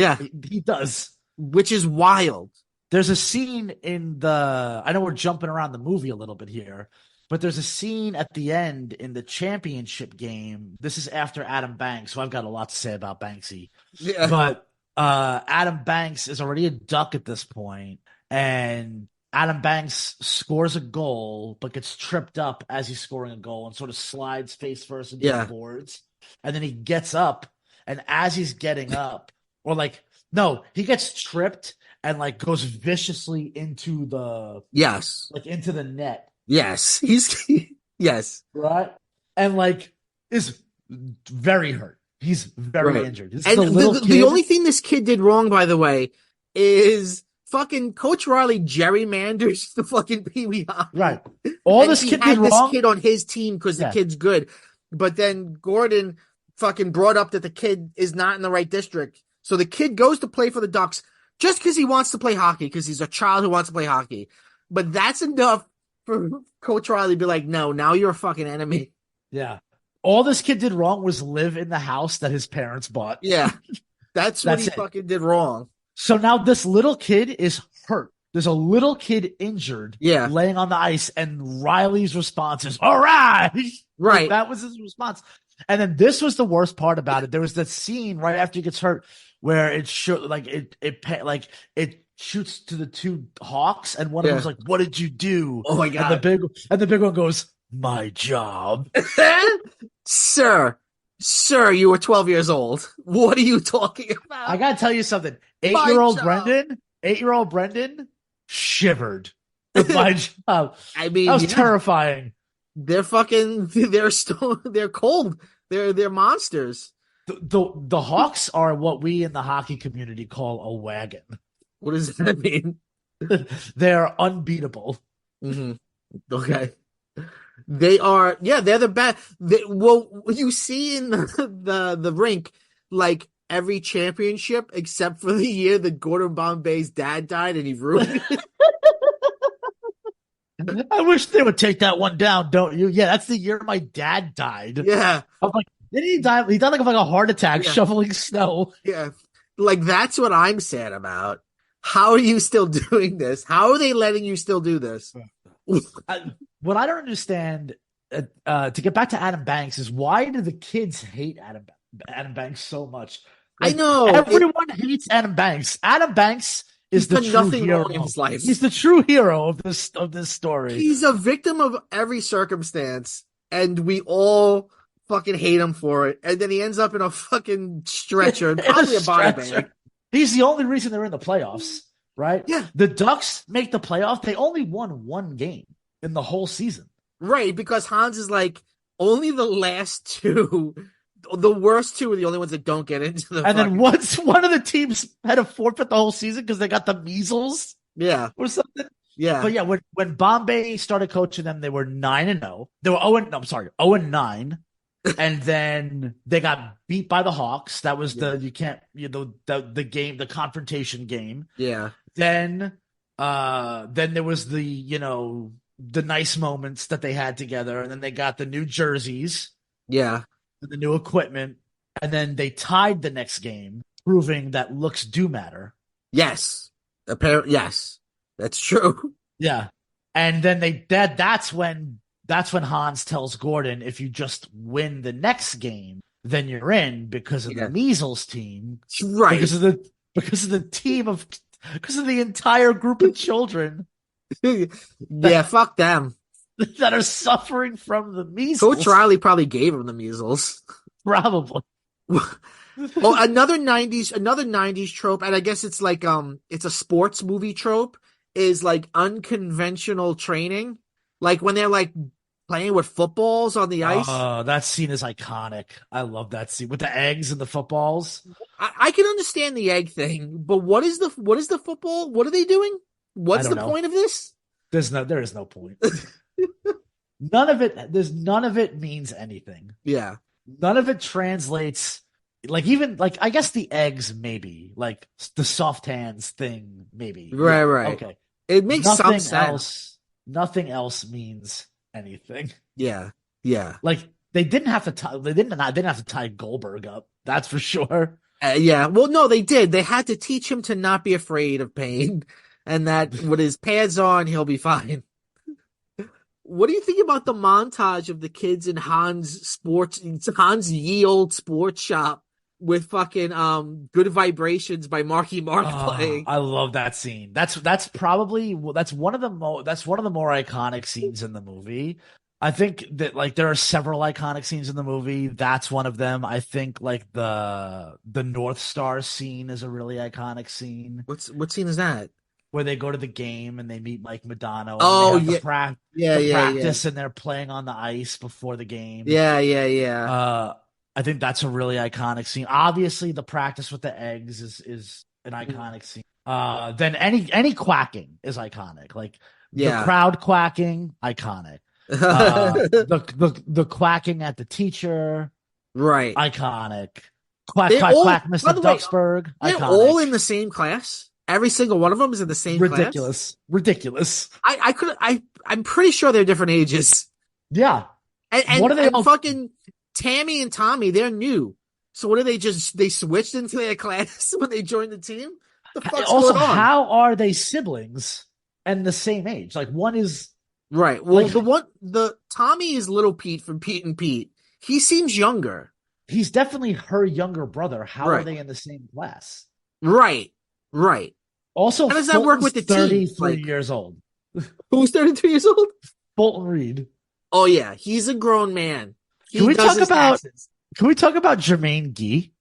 does. Which is wild. There's a scene I know we're jumping around the movie a little bit here, but there's a scene at the end in the championship game. This is after Adam Banks, so I've got a lot to say about Banksy. Yeah. But Adam Banks is already a Duck at this point, and Adam Banks scores a goal, but gets tripped up as he's scoring a goal and sort of slides face first into the boards. And then he gets up, and as he's getting up, he gets tripped and like goes viciously into the into the net. Yes, Yes. right? And like is very hurt. He's very Right. injured. This is And a little the kid. only thing this kid did wrong, by the way, is fucking Coach Riley gerrymanders the fucking Pee Wee Right. hockey. All And this he kid did had this wrong. kid on his team because the Yeah. kid's good. But then Gordon fucking brought up that the kid is not in the right district. So the kid goes to play for the Ducks just because he wants to play hockey, because he's a child who wants to play hockey. But that's enough for Coach Riley to be like, no, now you're a fucking enemy. Yeah. All this kid did wrong was live in the house that his parents bought. Yeah, that's what That's he it. fucking did wrong. So now this little kid is hurt. There's a little kid injured Yeah, laying on the ice, and Riley's response is, all right. Like right. that was his response. And then this was the worst part about it. There was that scene right after he gets hurt where it it shoots to the two Hawks, and one of Yeah. them's like, what did you do? Oh my And the God. big one goes, my job. Sir, sir, you were 12 years old. What are you talking I about? gotta tell you something. My job. 8-year-old Brendan shivered with my job. I That mean, was yeah, terrifying. they're fucking, they're still, they're cold. They're monsters. The Hawks are what we in the hockey community call a wagon. What does that mean? They're unbeatable. Hmm. Okay. They are, yeah, they're the best. Well, you see in the rink, like every championship except for the year that Gordon Bombay's dad died and he ruined it. I wish they would take that one down, don't you? Yeah, that's the year my dad died. Yeah, I'm like, didn't he die? He died like of a heart attack yeah, shoveling snow. yeah. Like that's what I'm sad about. How are you still doing this? How are they letting you still do this? What I don't understand, to get back to Adam Banks, is why do the kids hate Adam Banks so much? I Like know everyone hates Adam Banks. Adam Banks he's is the done true nothing hero. wrong in his life. He's the true hero of this story. He's a victim of every circumstance, and we all fucking hate him for it. And then he ends up in a fucking stretcher and probably a body bag. He's the only reason they're in the playoffs, right? Yeah, The Ducks make the playoff. They only won one game in the whole season. right. Because Hans is like only the last two, the worst two are the only ones that don't get into the. And then fucking, once one of the teams had to forfeit the whole season because they got the measles yeah, or something. yeah, But yeah, when Bombay started coaching them, they were 9-0. They were 0 I'm sorry, 0-9. And then they got beat by the Hawks. That was the game, the confrontation game. yeah, Then there was the nice moments that they had together, and then they got the new jerseys, yeah. the new equipment, and then they tied the next game, proving that looks do matter. Yes, apparently, yes, that's true. Yeah. And then that's when Hans tells Gordon, if you just win the next game, then you're in because of Yeah. the measles team. Right. Because of the team of because of the entire group of children Yeah, fuck them. that are suffering from the measles. Coach Riley probably gave him the measles. Probably. Oh, another 90s trope, and I guess it's like it's a sports movie trope, is like unconventional training. Like when they're like playing with footballs on the ice. Oh, that scene is iconic. I love that scene with the eggs and the footballs. I can understand the egg thing, but what is the football? What are they doing? What's I the don't know. point of this? There is no point. None of it means anything. Yeah. None of it translates. Like even like I guess the eggs maybe, like the soft hands thing maybe. Right, Yeah, right. okay. It makes some sense. Nothing else means anything. Yeah. Yeah. Like they didn't have to tie Goldberg up. That's for sure. Yeah. Well, no, they did. They had to teach him to not be afraid of pain, and that with his pads on, he'll be fine. What do you think about the montage of the kids in Hans ye old sports shop with fucking Good Vibrations by Marky Mark playing? I love that scene. That's one of the more iconic scenes in the movie. I think that like there are several iconic scenes in the movie. That's one of them. I think like the North Star scene is a really iconic scene. What scene is that? where they go to the game and they meet Mike Modano, and then they Oh have yeah, yeah, the yeah, yeah, practice, and they're playing on the ice before the game. yeah, yeah, yeah. Uh, I think that's a really iconic scene. Obviously, the practice with the eggs is an iconic scene. Then any quacking is iconic. Like the Yeah. crowd quacking, iconic. The quacking at the teacher, Right. iconic. Quack They're quack all, quack, by Mr. the way, Duxburg, they're all iconic. in the same class. Every single one of them is in the same class. Ridiculous. I'm pretty sure they're different ages. Yeah. And What and, are they and all? fucking Tammy and Tommy, they're new. So what do they switched into their class when they joined the team? The fuck's Also, going on? how are they siblings and the same age? Like one is Right. Well, like the Tommy is little Pete from Pete and Pete. He seems younger. he's definitely her younger brother. How are Right. they in the same class? Right. Right. Also, How does that work Fulton's with the team? 33 years old. Who's 32 years old? Fulton Reed. Oh yeah, he's a grown man. Can He we does talk his about taxes. can we talk about Jermaine Gee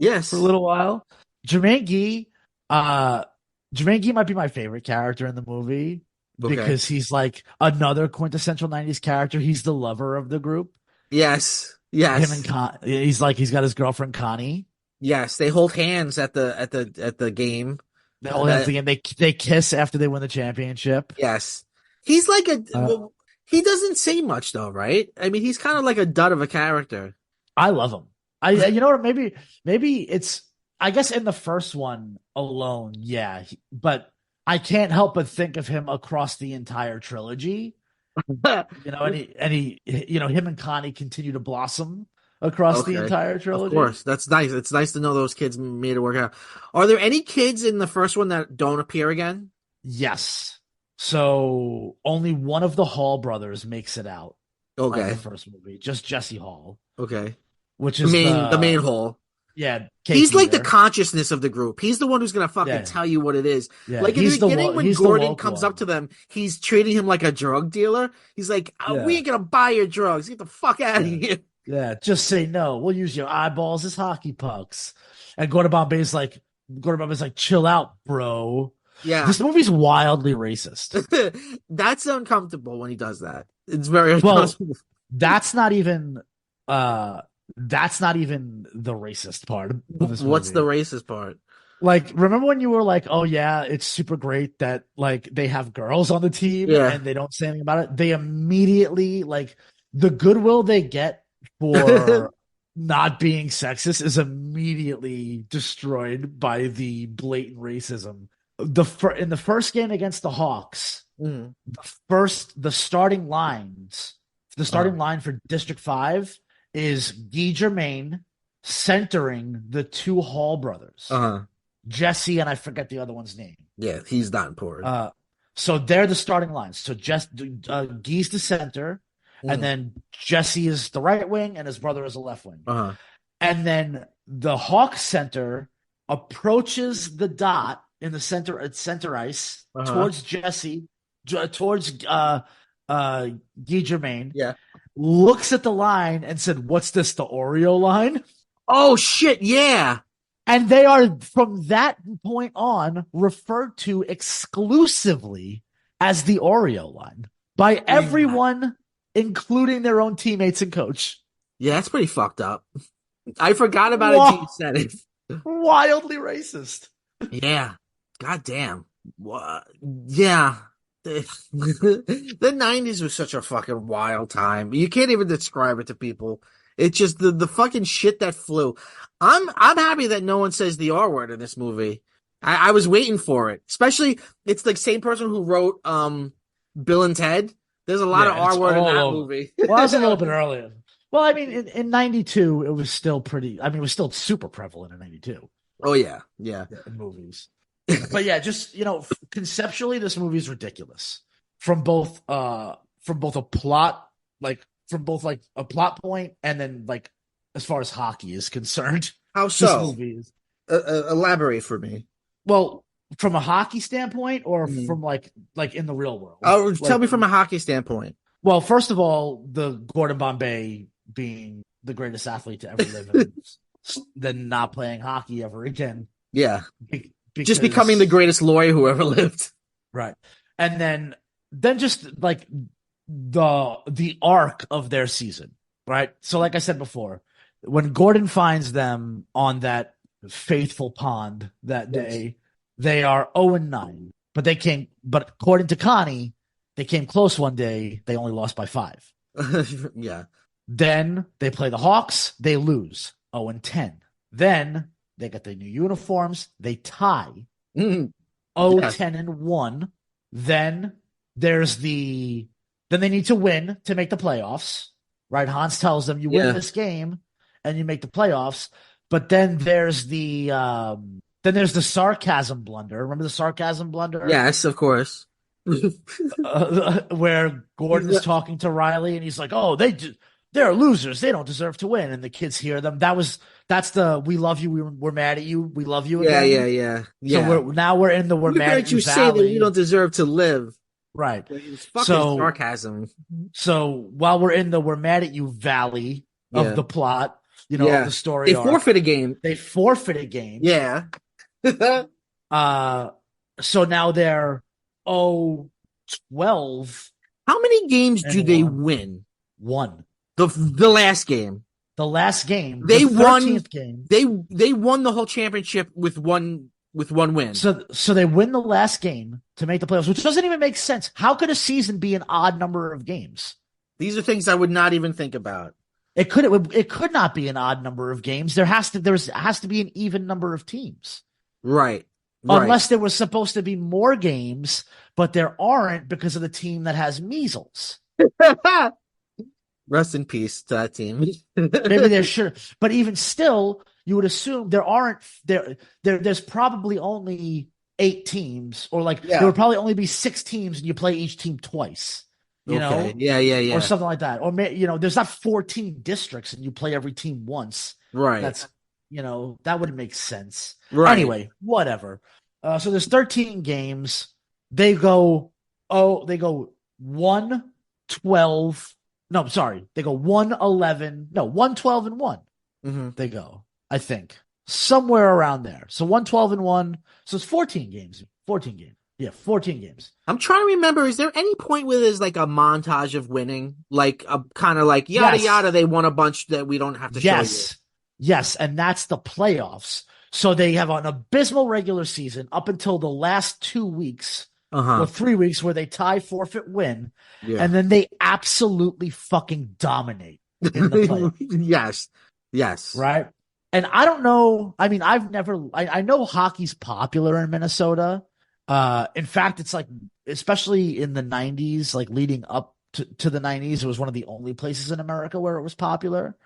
Yes. for a little while? Jermaine Gee, Jermaine Gee might be my favorite character in the movie Okay. because he's like another quintessential 90s character. He's the lover of the group. Yes. Him and Yes. he's got his girlfriend Connie. Yes. They hold hands at the game. They all have the game. They kiss after they win the championship. Yes. He's like Uh, well, he doesn't say much though, right? I mean, he's kind of like a dud of a character. I love him. You know what? Maybe it's. I guess in the first one alone, yeah, but I can't help but think of him across the entire trilogy. You know, him and Connie continue to blossom across the Okay. entire Of trilogy. course. That's nice. It's nice to know those kids made it work out. Are there any kids in the first one that don't appear again? Yes. So only one of the Hall brothers makes it out of the Okay. first movie, just Jesse Hall, Okay. which The is main hole. yeah, He's like the Cakeeter. consciousness of the group. He's the one who's gonna fucking Yeah, tell you what it is. yeah. Like in the beginning, when He's the Gordon woke comes one. up to them, he's treating him like a drug dealer. He's like, "We Yeah, ain't gonna buy your drugs. Get the fuck out of yeah, here." yeah. Just say no. We'll use your eyeballs as hockey pucks. And Gordon Bombay's like, chill out, bro. Yeah, This movie's wildly racist. that's uncomfortable when he does that. It's very Well, uncomfortable. that's not even uh that's not even the racist part of this What's the movie. racist part? Like, remember when you were like, "Oh yeah, it's super great that like they have girls on the team Yeah. and they don't say anything about it." They immediately like the goodwill they get for not being sexist is immediately destroyed by the blatant racism. In the first game against the Hawks, Mhm. the starting lines, the starting line for District 5 is Guy Germain centering the two Hall brothers, Uh-huh. Jesse, and I forget the other one's name. Yeah, he's not important. So they're the starting lines. So Guy's the center, and then Jesse is the right wing, and his brother is the left wing. Uh-huh. And then the Hawk center approaches the dot in the center at center ice towards Jesse, towards Guy Germain. Yeah. Looks at the line and said, "What's this? The Oreo line?" Oh shit, yeah. And they are from that point on referred to exclusively as the Oreo line by everyone, including their own teammates and coach. Yeah, that's pretty fucked up. I forgot about it until you said it. Wildly racist. Yeah. God damn. Yeah. The 90s was such a fucking wild time. You can't even describe it to people. It's just the fucking shit that flew. I'm happy that no one says the R word in this movie. I was waiting for it. Especially it's the same person who wrote Bill and Ted. There's a lot of R word in that movie. Well, that was a little bit earlier. Well, I mean, in 92, it was still it was still super prevalent in 92. Oh yeah. Yeah. In movies. But yeah, just, conceptually, this movie is ridiculous from both a plot, a plot point, and then like as far as hockey is concerned. How so? This movie is elaborate for me. Well, from a hockey standpoint, or from like in the real world. Oh, tell me from a hockey standpoint. Well, first of all, the Gordon Bombay being the greatest athlete to ever live, and then not playing hockey ever again. Yeah. Just becoming the because greatest lawyer who ever lived. right. And then just like the arc of their season, right? So like I said before, when Gordon finds them on that faithful pond that Yes. day, they are 0-9. But according to Connie, they came close one day, they only lost by 5. Yeah. Then they play the Hawks, they lose 0-10. Then they get their new uniforms, they tie Mhm. 0 Yes. 10 and 1. Then there's then they need to win to make the playoffs. Right? Hans tells them you win Yeah. this game and you make the playoffs. But then there's the sarcasm blunder. Remember the sarcasm blunder? Yes, of course. Where Gordon is talking to Riley and he's like, "Oh, they're losers. They don't deserve to win." And the kids hear them. That's the "we love you, we're mad at you, we love you" Yeah, yeah, again. yeah, So yeah. we're in the "we're We're mad gonna at let you" you say that we don't valley. deserve to live. Right. It's fucking So sarcasm. so while we're in the "we're mad at you" valley of Yeah, the plot, of yeah. the story They arc, forfeit a game. they forfeit a game. Yeah. How Uh so now they're 0-12 many games and do they 1. win? 1. The last game. The last game, the They won 13th game. they won the whole championship with one win. So they win the last game to make the playoffs, which doesn't even make sense. How could a season be an odd number of games? These are things I would not even think about. It could not be an odd number of games. There has to be an even number of teams. Right. Right. Unless there was supposed to be more games, but there aren't because of the team that has measles. Rest in peace to that team. Maybe there should, but even still, you would assume there's probably only 8 teams, or like Yeah. there would probably only be 6 teams, and you play each team twice. Okay. Yeah, yeah, yeah. Or something like that. Or there's not 14 districts and you play every team once. Right. That's that wouldn't make sense. Right. Anyway, whatever. So there's 13 games. They go 1-12. No, I'm sorry. They go 1-11. No, 1-12 and 1. Mm-hmm. They go, I think. Somewhere around there. So 1-12 and 1. So it's 14 games. 14 games. Yeah, 14 games. I'm trying to remember, is there any point where there's like a montage of winning? Like a kind of like yada Yes. yada, they won a bunch that we don't have to show you. Yes, and that's the playoffs. So they have an abysmal regular season up until the last 2 weeks or 3 weeks where they tie, forfeit, win, and then they absolutely fucking dominate in the playoffs. Yes. Right? And I don't know. I mean, I know hockey's popular in Minnesota. In fact, it's like, especially in the 90s, like leading up to the 90s, it was one of the only places in America where it was popular.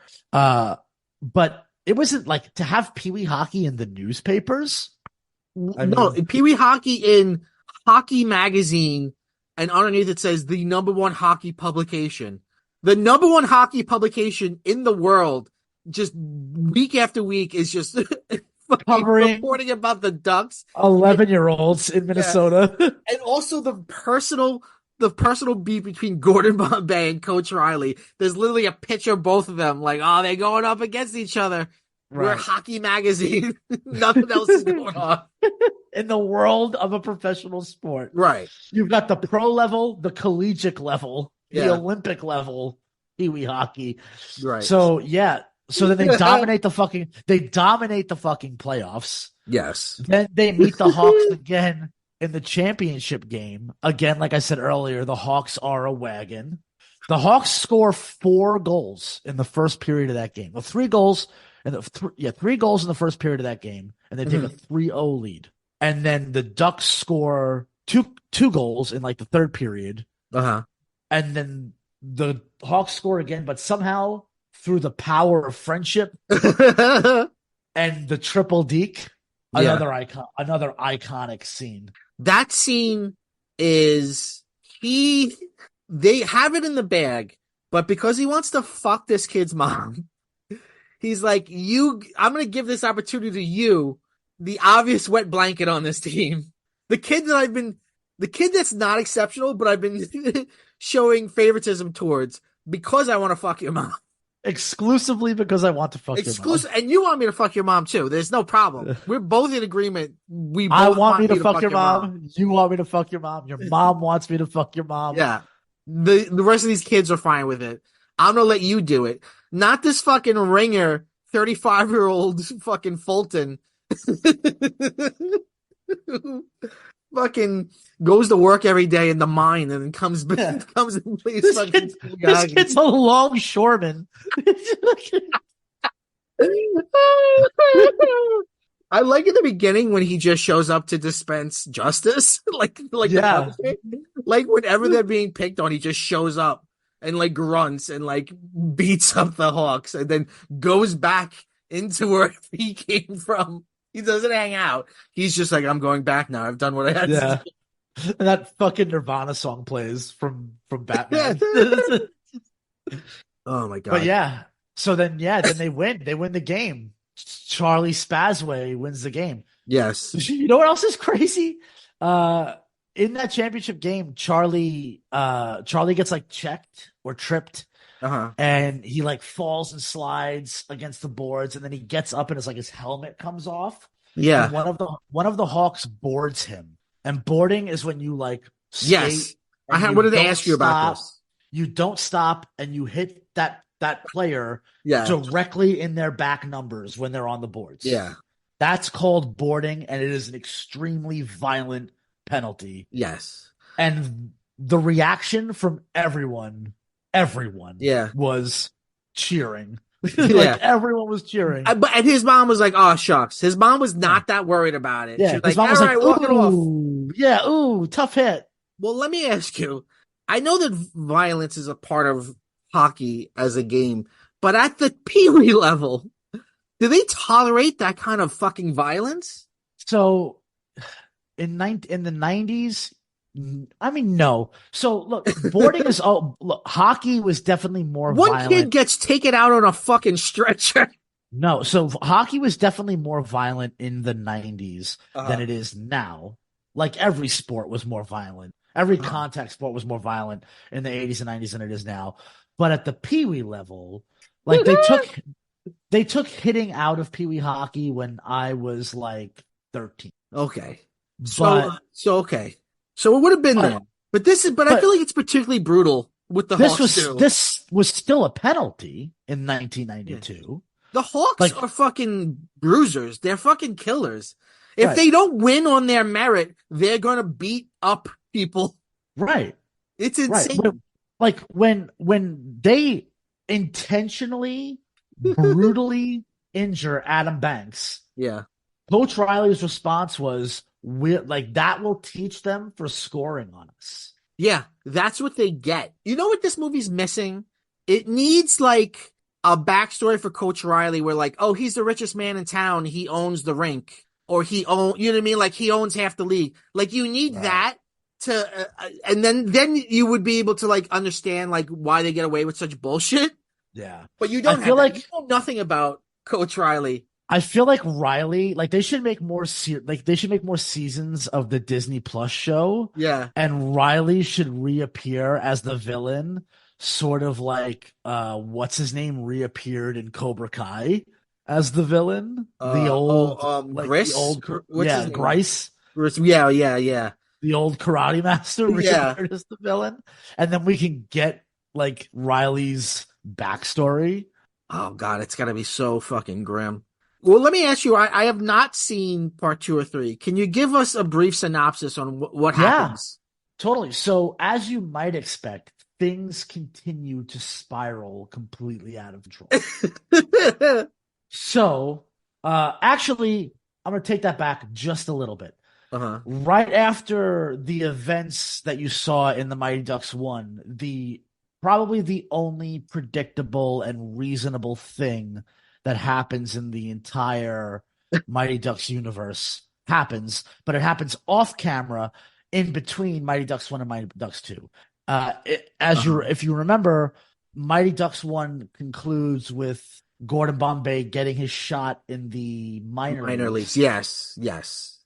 But it wasn't like to have Pee Wee hockey in the newspapers. Pee Wee hockey in Hockey Magazine, and underneath it says the #1 hockey publication. The #1 hockey publication in the world, just week after week, is just covering reporting about the Ducks, 11-year-olds in Minnesota, and also the personal beef between Gordon Bombay and Coach Riley. There's literally a picture of both of them, like, oh, they're going up against each other. Right. We're Hockey Magazine. Nothing else is going on. In the world of a professional sport. Right. You've got the pro level, the collegiate level, the Olympic level, Pee Wee hockey. Right. So, yeah. So then they dominate the fucking playoffs. Yes. Then they meet the Hawks again in the championship game. Again, like I said earlier, the Hawks are a wagon. The Hawks score 4 goals in the first period of that game. Well, 3 goals and 3 goals in the first period of that game, and they take a 3-0 lead. And then the Ducks score two goals in like the third period. And then the Hawks score again, but somehow through the power of friendship and the triple deke, another iconic scene. That scene is they have it in the bag, but because he wants to fuck this kid's mom, he's like, I'm going to give this opportunity to you, the obvious wet blanket on this team. The kid that's not exceptional, but I've been showing favoritism towards because I want to fuck your mom. Exclusively because I want to fuck your mom. Exclusive, and you want me to fuck your mom too. There's no problem. We're both in agreement. We I both want want me to you to fuck fuck your your mom. mom. You want me to fuck your mom. Your mom wants me to fuck your mom. Yeah. The rest of these kids are fine with it. I'm gonna let you do it. Not this fucking ringer, 35-year-old fucking Fulton. Who fucking goes to work every day in the mine and then comes Yeah. comes and plays This, fucking kid, this kid's a longshoreman. I like in the beginning when he just shows up to dispense justice, like the Yeah. punishment. Like whenever they're being picked on, he just shows up and like grunts and like beats up the Hawks and then goes back into where he came from. He doesn't hang out. He's just like, I'm going back now. I've done what I had to Yeah. do. And that fucking Nirvana song plays from Batman. Oh my God. But yeah. So then they win. They win the game. Charlie Spazway wins the game. Yes. You know what else is crazy? In that championship game, Charlie gets like checked or tripped, and he like falls and slides against the boards, and then he gets up and it's like his helmet comes off. Yeah. And one of the Hawks boards him, and boarding is when you like skate. Yes. I wanted to ask you about this. You don't stop, and you hit that player directly in their back numbers when they're on the boards. Yeah. That's called boarding, and it is an extremely violent penalty. Yes. And the reaction from everyone was cheering. Like everyone was cheering. And his mom was like, oh, shucks. His mom was not that worried about it. Yeah, she was his like, mom was like, walk it off. Yeah, ooh, tough hit. Well, let me ask you. I know that violence is a part of hockey as a game, but at the Pee-wee level, do they tolerate that kind of fucking violence? So in the 90s, I mean, no. So look, boarding is hockey was definitely more violent. One kid gets taken out on a fucking stretcher. No, so hockey was definitely more violent in the 90s than it is now. Like every sport was more violent. Every contact sport was more violent in the 80s and 90s than it is now. But at the Pee-wee level, like they took hitting out of Pee-wee hockey when I was like 13. Okay. So okay. So it would have been there. But I feel like it's particularly brutal with the Hawks too. This was still a penalty in 1992. The Hawks are fucking bruisers. They're fucking killers. If they don't win on their merit, they're gonna beat up people. Right. It's insane. Right. When they intentionally, brutally injure Adam Banks. Yeah. Coach Riley's response was, that will teach them for scoring on us. Yeah, that's what they get. You know what this movie's missing? It needs like a backstory for Coach Riley where like, oh, he's the richest man in town. He owns the rink. Or you know what I mean? Like he owns half the league. Like you need that to, and then you would be able to like understand like why they get away with such bullshit. Yeah. But you don't you know nothing about Coach Riley. I feel like Riley, like they should make more seasons of the Disney Plus show. Yeah. And Riley should reappear as the villain, sort of like what's his name reappeared in Cobra Kai as the villain. The old Gris? The old Grice. Grice. Yeah. The old karate master reappeared as the villain. And then we can get like Riley's backstory. Oh God, it's gotta be so fucking grim. Well, let me ask you, I have not seen part 2 or 3. Can you give us a brief synopsis on what happens? Totally. So as you might expect, things continue to spiral completely out of control. So, actually, I'm going to take that back just a little bit. Right after the events that you saw in the Mighty Ducks 1, probably the only predictable and reasonable thing that happens in the entire Mighty Ducks universe happens, but it happens off camera in between Mighty Ducks 1 and Mighty Ducks 2. If you remember, Mighty Ducks 1 concludes with Gordon Bombay getting his shot in the minor leagues. Yes.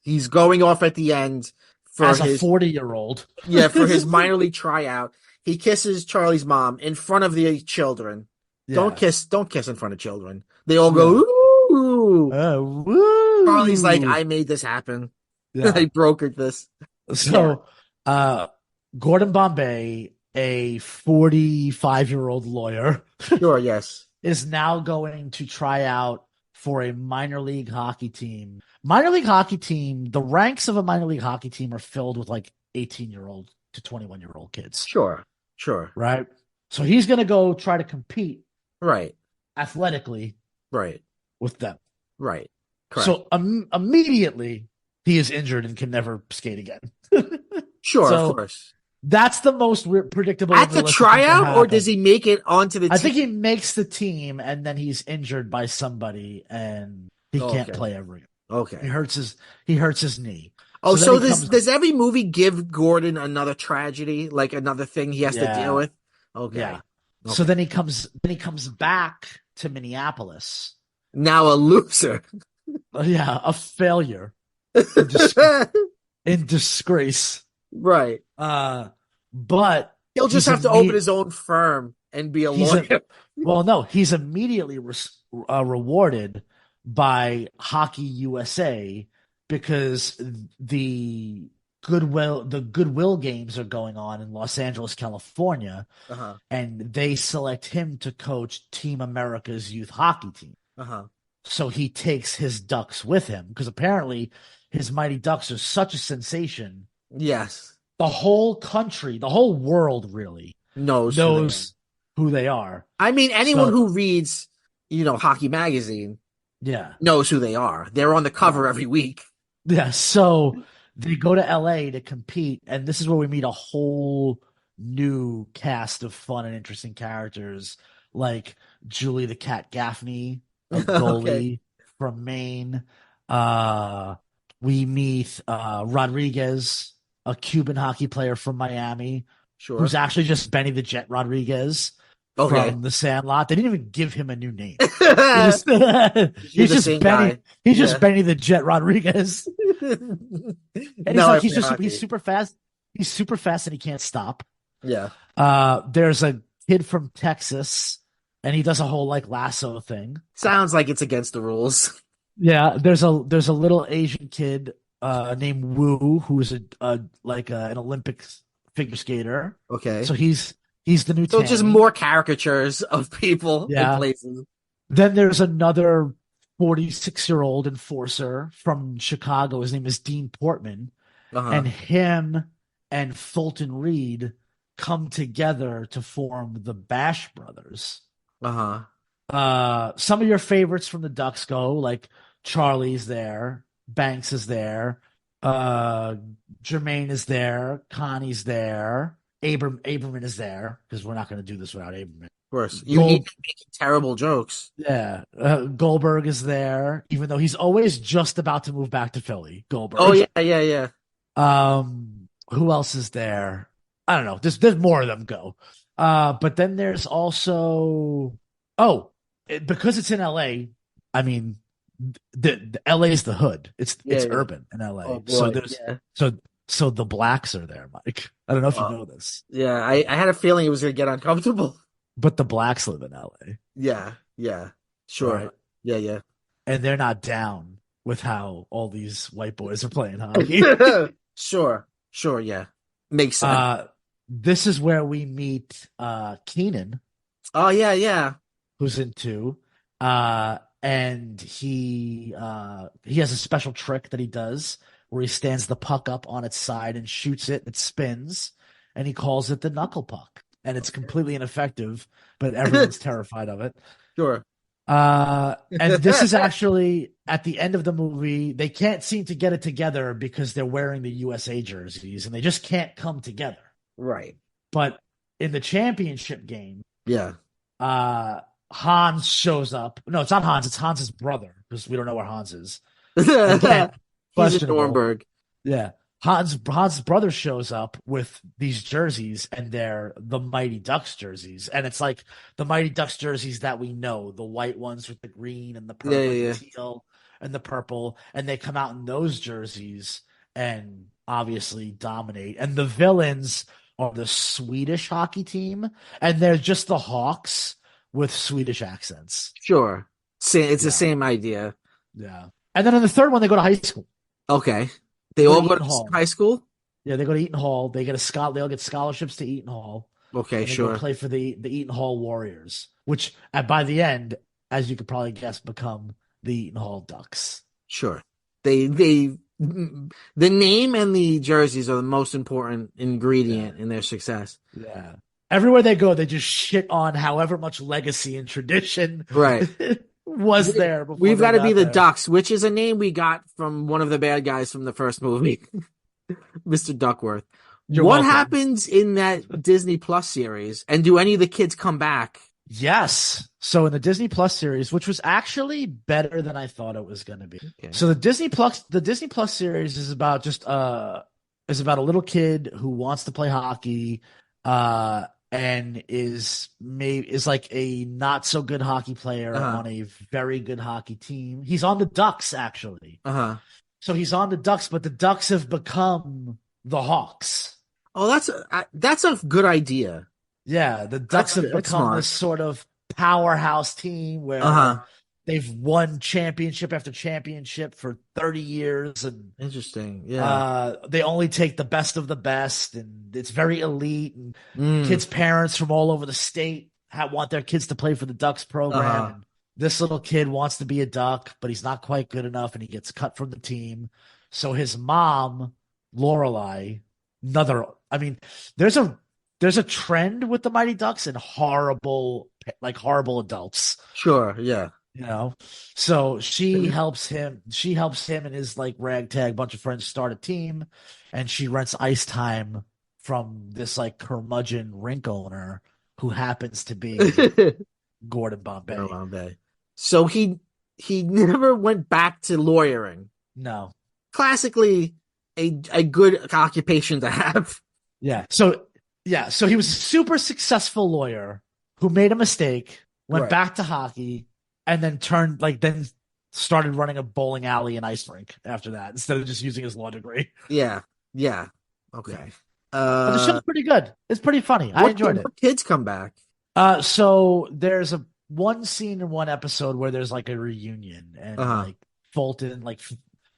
He's going off at the end as a 40-year-old. Yeah, for his minor league tryout. He kisses Charlie's mom in front of the children. Yeah. Don't kiss in front of children. They all go, Yeah. ooh. Charlie's like, Woo! I made this happen. I Yeah. brokered this. Yeah, So, uh, Gordon Bombay, a 45-year-old lawyer, sure, yes. is now going to try out for a minor league hockey team. Minor league hockey team, the ranks of a minor league hockey team are filled with like 18-year-old to 21-year-old kids, Sure, sure. right? So he's going to go try to compete Right, athletically right, with them. right. Correct. So immediately he is injured and can never skate again. Sure, of So course. that's the most predictable At and the realistic thing to tryout, or does happen. he make it onto the I team? think he makes the team and then he's injured by somebody and he can't Okay, play ever again. He okay. hurts his he hurts his knee. Oh, So then so he does comes does every movie give Gordon another tragedy, like another thing he has to deal yeah, with? yeah. Okay, So okay. then he comes back to Minneapolis. Now a loser. Yeah, a failure in in disgrace. Right. Uh but He'll just he's have to open imme- his own firm and be a he's a lawyer. well no, he's immediately rewarded by Hockey USA because the Goodwill games are going on in Los Angeles, California, Uh-huh. and they select him to coach Team America's youth hockey team. Uh-huh. So he takes his Ducks with him because apparently his Mighty Ducks are such a sensation. Yes. The whole country, the whole world really Knows who they are. knows who they are. I mean, anyone So who reads, Hockey Magazine yeah. knows who they are. They're on the cover every week. Yeah. So they go to LA to compete, and this is where we meet a whole new cast of fun and interesting characters like Julie the Cat Gaffney, a Okay. goalie from Maine. Uh we meet Rodriguez, a Cuban hockey player from Miami, who's Sure. actually just Benny the Jet Rodriguez Okay. from The Sandlot. They didn't even give him a new name. They You're just he's the just same Benny. guy. He's just Yeah. Benny the Jet Rodriguez, and he's Now like I play he's hockey. super fast. He's super fast and he can't stop. Yeah. There's a kid from Texas, and he does a whole like lasso thing. Sounds like it's against the rules. Yeah, there's a little Asian kid named Wu who's an Olympic figure skater. Okay. So he's the new So just Tammy. more caricatures of people in Yeah. places. Then there's another 46-year-old enforcer from Chicago. His name is Dean Portman, and Uh-huh. him and Fulton Reed come together to form the Bash Brothers. Uh-huh. Some of your favorites from the Ducks go like Charlie's there, Banks is there, Jermaine is there, Connie's there, Aberman is there because we're not going to do this without Aberman. Of course. You need Gold, to make terrible jokes. yeah, Goldberg is there, even though he's always just about to move back to Philly. Oh Goldberg. yeah, yeah, yeah. Who else is there? I don't know. There's more of them go. But then there's also because it's in LA. I mean, the LA is the hood. It's Yeah, yeah. urban in LA. Oh So boy. there's Yeah. so the blacks are there, Mike. I don't know if you Uh, know this, yeah, I had a feeling it was gonna get uncomfortable. but the blacks live in LA, Yeah, yeah. Sure. right? Yeah, yeah. And they're not down with how all these white boys are playing hockey. Sure. Sure, yeah. Makes sense. This is where we meet Keenan, Oh yeah, yeah. who's in two. And he has a special trick that he does where he stands the puck up on its side and shoots it. It spins, and he calls it the knuckle puck. And it's completely ineffective, but everyone's terrified of it. Sure. And this is actually at the end of the movie. They can't seem to get it together because they're wearing the USA jerseys, and they just can't come together. Right. But in the championship game, Yeah. Hans shows up. No, it's not Hans. It's Hans's brother because we don't know where Hans is. Again, He's in questionable. Nuremberg. Yeah. Hans's brother shows up with these jerseys, and they're the Mighty Ducks jerseys. And it's like the Mighty Ducks jerseys that we know, the white ones with the green and the purple, Yeah, yeah, and yeah. the teal and the purple. And they come out in those jerseys and obviously dominate. And the villains are the Swedish hockey team, and they're just the Hawks with Swedish accents. Sure. It's the Yeah, same idea. yeah. And then in the third one, they go to high school. Okay. They They go to all go Eton to Hall. high school? Yeah, they go to Eton Hall. They all get scholarships to Eton Hall, Okay, and they go sure. play for the Eton Hall Warriors, which by the end, as you could probably guess, become the Eton Hall Ducks. Sure. They the name and the jerseys are the most important Yeah, ingredient in their success. yeah. Everywhere they go, they just shit on however much legacy and tradition Right. was We, there before we've they got to be got the there. Ducks, which is a name we got from one of the bad guys from the first movie, Mr. Duckworth. You're What welcome. happens in that Disney Plus series? And do any of the kids come back? Yes. So in the Disney Plus series, which was actually better than I thought it was going to be. Okay. So the Disney Plus series is about is about a little kid who wants to play hockey and is like a not so good hockey player Uh-huh. on a very good hockey team. He's on the Ducks actually. Uh-huh. So he's on the Ducks, but the Ducks have become the Hawks. Oh, that's a good idea. Yeah, the Ducks have That's become this smart. sort of powerhouse team where Uh-huh. they've won championship after championship for 30 years, and Interesting. Yeah. they only take the best of the best, and it's very elite. And Mm. kids' parents from all over the state want their kids to play for the Ducks program. Uh-huh. And this little kid wants to be a Duck, but he's not quite good enough, and he gets cut from the team. So his mom, Lorelai, I mean, there's a trend with the Mighty Ducks and horrible adults, Sure. Yeah. you know. So she helps him and his like ragtag bunch of friends start a team, and she rents ice time from this like curmudgeon rink owner who happens to be Gordon Bombay. Bay. So he never went back to lawyering. No. Classically, a good occupation to have. So he was a super successful lawyer who made a mistake, went Right. back to hockey, and then then started running a bowling alley and ice rink after that instead of just using his law degree. Yeah. Yeah. Okay. But the show's pretty good. It's pretty funny. I enjoyed it. What kids come back? So there's one scene in one episode where there's like a reunion and Uh-huh. like Fulton,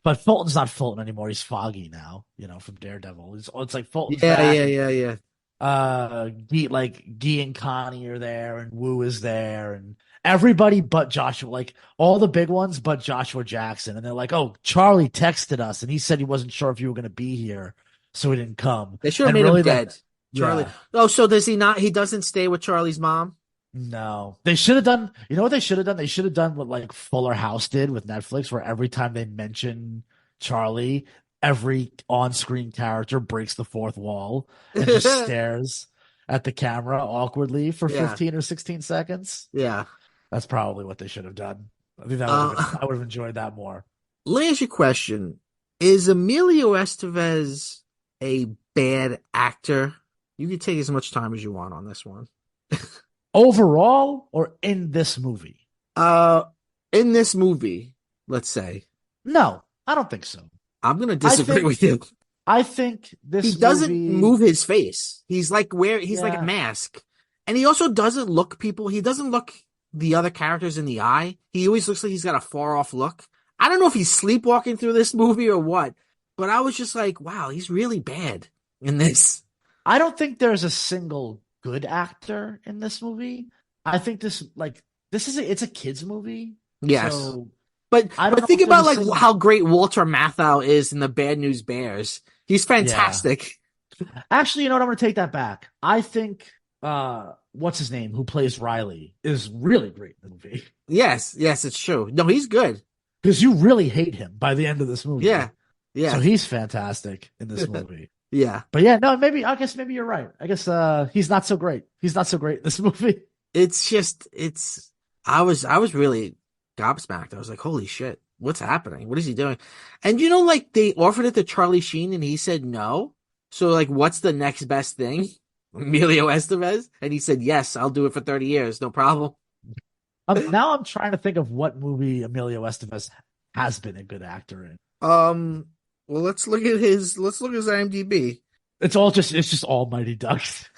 but Fulton's not Fulton anymore. He's Foggy now, from Daredevil. It's like Fulton's Yeah, back. yeah. Guy and Connie are there, and Wu is there, and everybody but Joshua, like all the big ones but Joshua Jackson. And they're like, "Oh, Charlie texted us, and he said he wasn't sure if you were going to be here, so he didn't come." They should have And made really, him dead. Charlie. yeah, Oh, so does he not? He doesn't stay with Charlie's mom? no, they should have done. You know what they should have done? They should have done what like Fuller House did with Netflix, where every time they mention Charlie, every on-screen character breaks the fourth wall and just stares at the camera awkwardly for Yeah. 15 or 16 seconds. Yeah. That's probably what they should have done. I think I would have enjoyed that more. Let me ask you a question. Is Emilio Estevez a bad actor? You can take as much time as you want on this one. Overall or in this movie? In this movie, let's say. No, I don't think so. I'm gonna disagree with you. I think He doesn't move his face. He's like like a mask. And he also doesn't look he doesn't look the other characters in the eye. He always looks like he's got a far off look. I don't know if he's sleepwalking through this movie or what, but I was just like, wow, he's really bad in this. I don't think there's a single good actor in this movie. I think it's a kids movie. Yes. So but I don't know think if about there's a how great Walter Matthau is in the Bad News Bears. He's fantastic. Actually, you know what? I'm going to take that back. I think what's his name, who plays Riley, is really great in the movie. Yes, it's true. No, he's good. Because you really hate him by the end of this movie. Yeah. So he's fantastic in this movie. Yeah. But yeah, no, I guess maybe you're right. I guess he's not so great. He's not so great in this movie. I was really gobsmacked. I was like, holy shit, what's happening? What is he doing? And they offered it to Charlie Sheen and he said no. So what's the next best thing? Emilio Estevez? And he said, yes, I'll do it for 30 years. No problem. Now I'm trying to think of what movie Emilio Estevez has been a good actor in. Well, let's look at his IMDb. It's just all Mighty Ducks.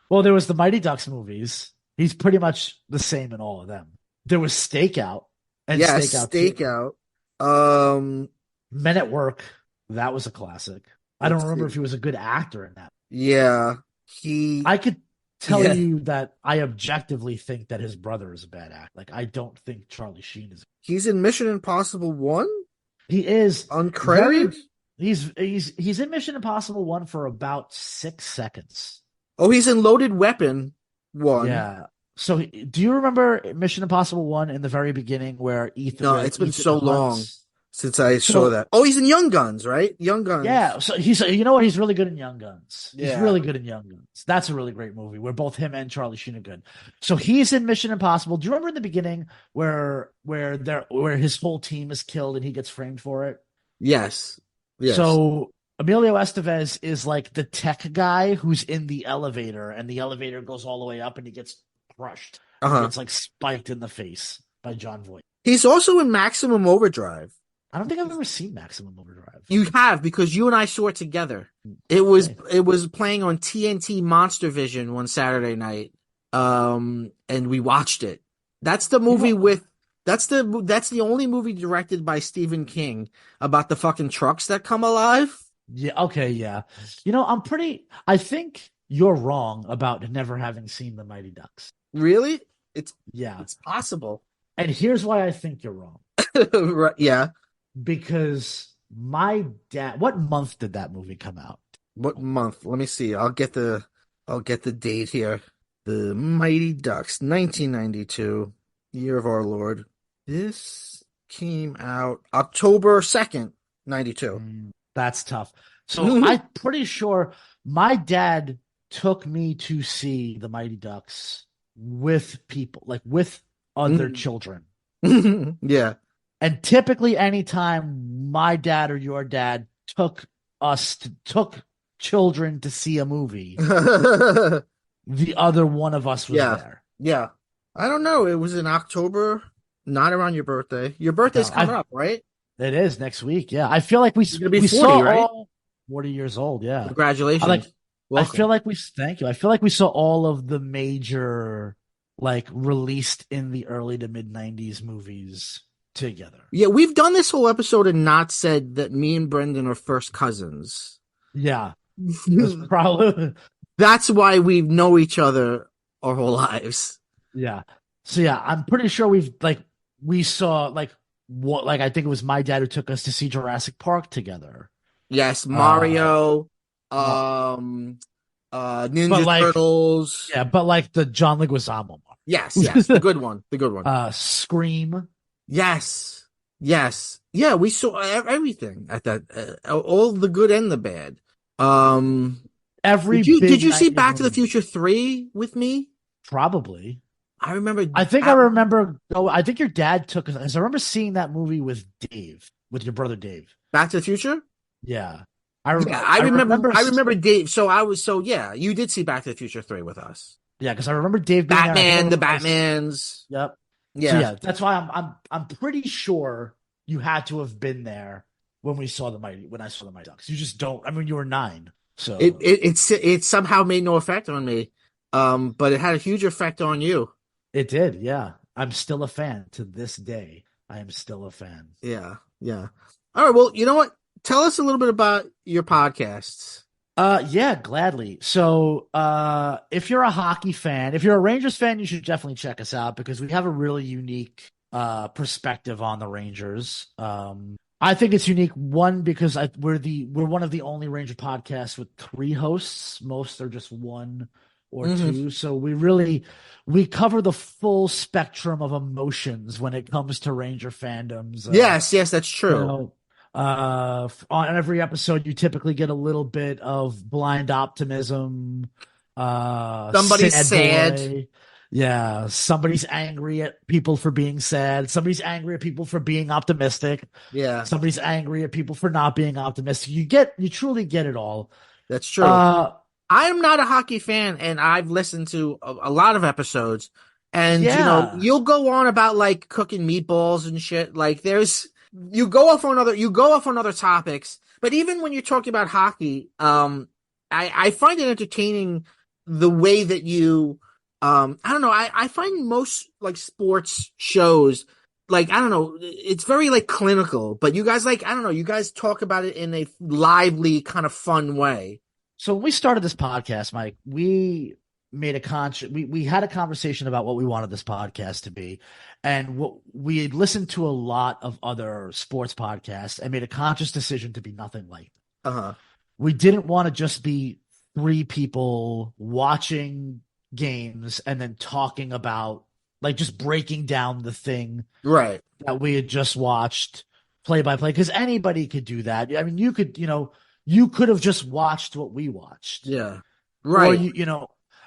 Well, there was the Mighty Ducks movies. He's pretty much the same in all of them. There was Stakeout and Yes, Stakeout 2. Stakeout. Um, Men at Work, that was a classic. I don't let's remember see. if he was a good actor in that. Yeah, he. I could tell Yeah, you that I objectively think that his brother is a bad actor. Like, I don't think Charlie Sheen is. he's in Mission Impossible 1, He is uncredited. he's in Mission Impossible 1 for about 6 seconds. Oh, he's in Loaded Weapon 1. Yeah. So do you remember Mission Impossible 1 in the very beginning where No, it's been Ethan so long Hunt's since I saw so that. Oh, he's in Young Guns, right? Young Guns. yeah, so he's you know what, he's really good in Young Guns. He's Yeah. really good in Young Guns. That's a really great movie where both him and Charlie Sheen are good. So he's in Mission Impossible. Do you remember in the beginning where his whole team is killed and he gets framed for it? Yes. Yes. So Emilio Estevez is like the tech guy who's in the elevator, and the elevator goes all the way up and he gets crushed. He gets like spiked in the face by John Voight. He's also in Maximum Overdrive. I don't think I've ever seen Maximum Overdrive. You have, because you and I saw it together. It was playing on TNT Monster Vision one Saturday night. And we watched it. That's the movie that's the only movie directed by Stephen King about the fucking trucks that come alive. Yeah, okay, yeah. I think you're wrong about never having seen The Mighty Ducks. Really? It's possible. And here's why I think you're wrong. Right, yeah. Because my dad, what month did that movie come out? What month? Let me see. I'll get the date here. The Mighty Ducks, 1992, year of our Lord. This came out October 2nd, 92. That's tough. So I'm pretty sure my dad took me to see The Mighty Ducks with people, like with other children. Yeah. And typically anytime my dad or your dad took children to see a movie, the other one of us was there. Yeah. I don't know. It was in October, not around your birthday. Your birthday's coming up, right? It is next week. Yeah. I feel like we 40, saw right? all 40 years old. Yeah. Congratulations. Thank you. I feel like we saw all of the major, like, released in the early to mid 90s movies together. Yeah, we've done this whole episode and not said that me and Brendan are first cousins. Yeah. That's why we know each other our whole lives. Yeah. So yeah, I'm pretty sure we saw I think it was my dad who took us to see Jurassic Park together. Yes, Mario, Ninja Turtles. Yeah, but like the John Leguizamo one. Yes, the good one. Scream. Yes. Yeah, we saw everything at that, all the good and the bad. Did you see Back to the Future 3 with me? Probably. I remember. I think your dad took us. I remember seeing that movie with Dave, with your brother Dave. Back to the Future? Yeah. I remember Dave. Yeah, you did see Back to the Future 3 with us. Yeah, because I remember Dave being Batman, the Batmans. Yep. Yeah. So yeah, that's why I'm pretty sure you had to have been there when I saw the Mighty Ducks. You just don't. I mean, you were 9, so it somehow made no effect on me, but it had a huge effect on you. It did. Yeah, I'm still a fan to this day. I am still a fan. Yeah. All right. Well, you know what? Tell us a little bit about your podcasts. Yeah, gladly. So, if you're a hockey fan, if you're a Rangers fan, you should definitely check us out because we have a really unique perspective on the Rangers. I think it's unique, one, because we're one of the only Ranger podcasts with 3 hosts. Most are just 1 or 2. So we cover the full spectrum of emotions when it comes to Ranger fandoms. Yes, that's true. On every episode, you typically get a little bit of blind optimism. Somebody's sad. Yeah, somebody's angry at people for being sad. Somebody's angry at people for being optimistic. Yeah. Somebody's angry at people for not being optimistic. You truly get it all. That's true. I'm not a hockey fan, and I've listened to a lot of episodes. And you'll go on about like cooking meatballs and shit. Like you go off on other topics. But even when you're talking about hockey, I find it entertaining the way that you I don't know. I find most like sports shows like I don't know, it's very like clinical, but you guys like I don't know, you guys talk about it in a lively kind of fun way. So when we started this podcast, Mike, we made a we had a conversation about what we wanted this podcast to be. And what we had listened to a lot of other sports podcasts and made a conscious decision to be nothing like them. Uh-huh. We didn't want to just be three people watching games and then talking about like just breaking down the thing Right. that we had just watched play by play because anybody could do that. I mean, you could, you could have just watched what we watched, Yeah. or Right.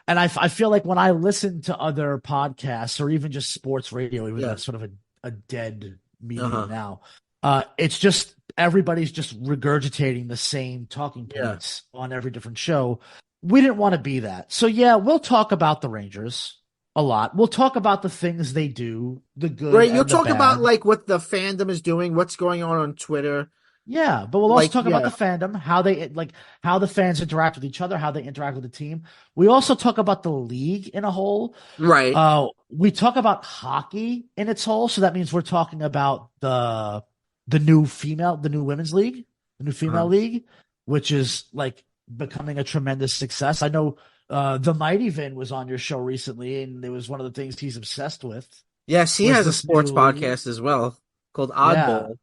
and I feel like when I listen to other podcasts or even just sports radio, even though Yeah. it's sort of a dead medium Uh-huh. now, it's just everybody's just regurgitating the same talking Yeah. points on every different show. We didn't want to be that. So yeah, we'll talk about the Rangers a lot. We'll talk about the things they do, the good Right. You'll and the talk about bad. like what the fandom is doing, what's going on Twitter. Yeah, but we'll also Like, talk about yeah. the fandom, how the fans interact with each other, how they interact with the team. We also talk about the league in a whole. Right. We talk about hockey in its whole, so that means we're talking about the new women's league, the new female Uh-huh. league, which is like becoming a tremendous success. I know the Mighty Vin was on your show recently, and it was one of the things he's obsessed with Yes, he was has a this sports new, podcast as well called yeah. Oddball.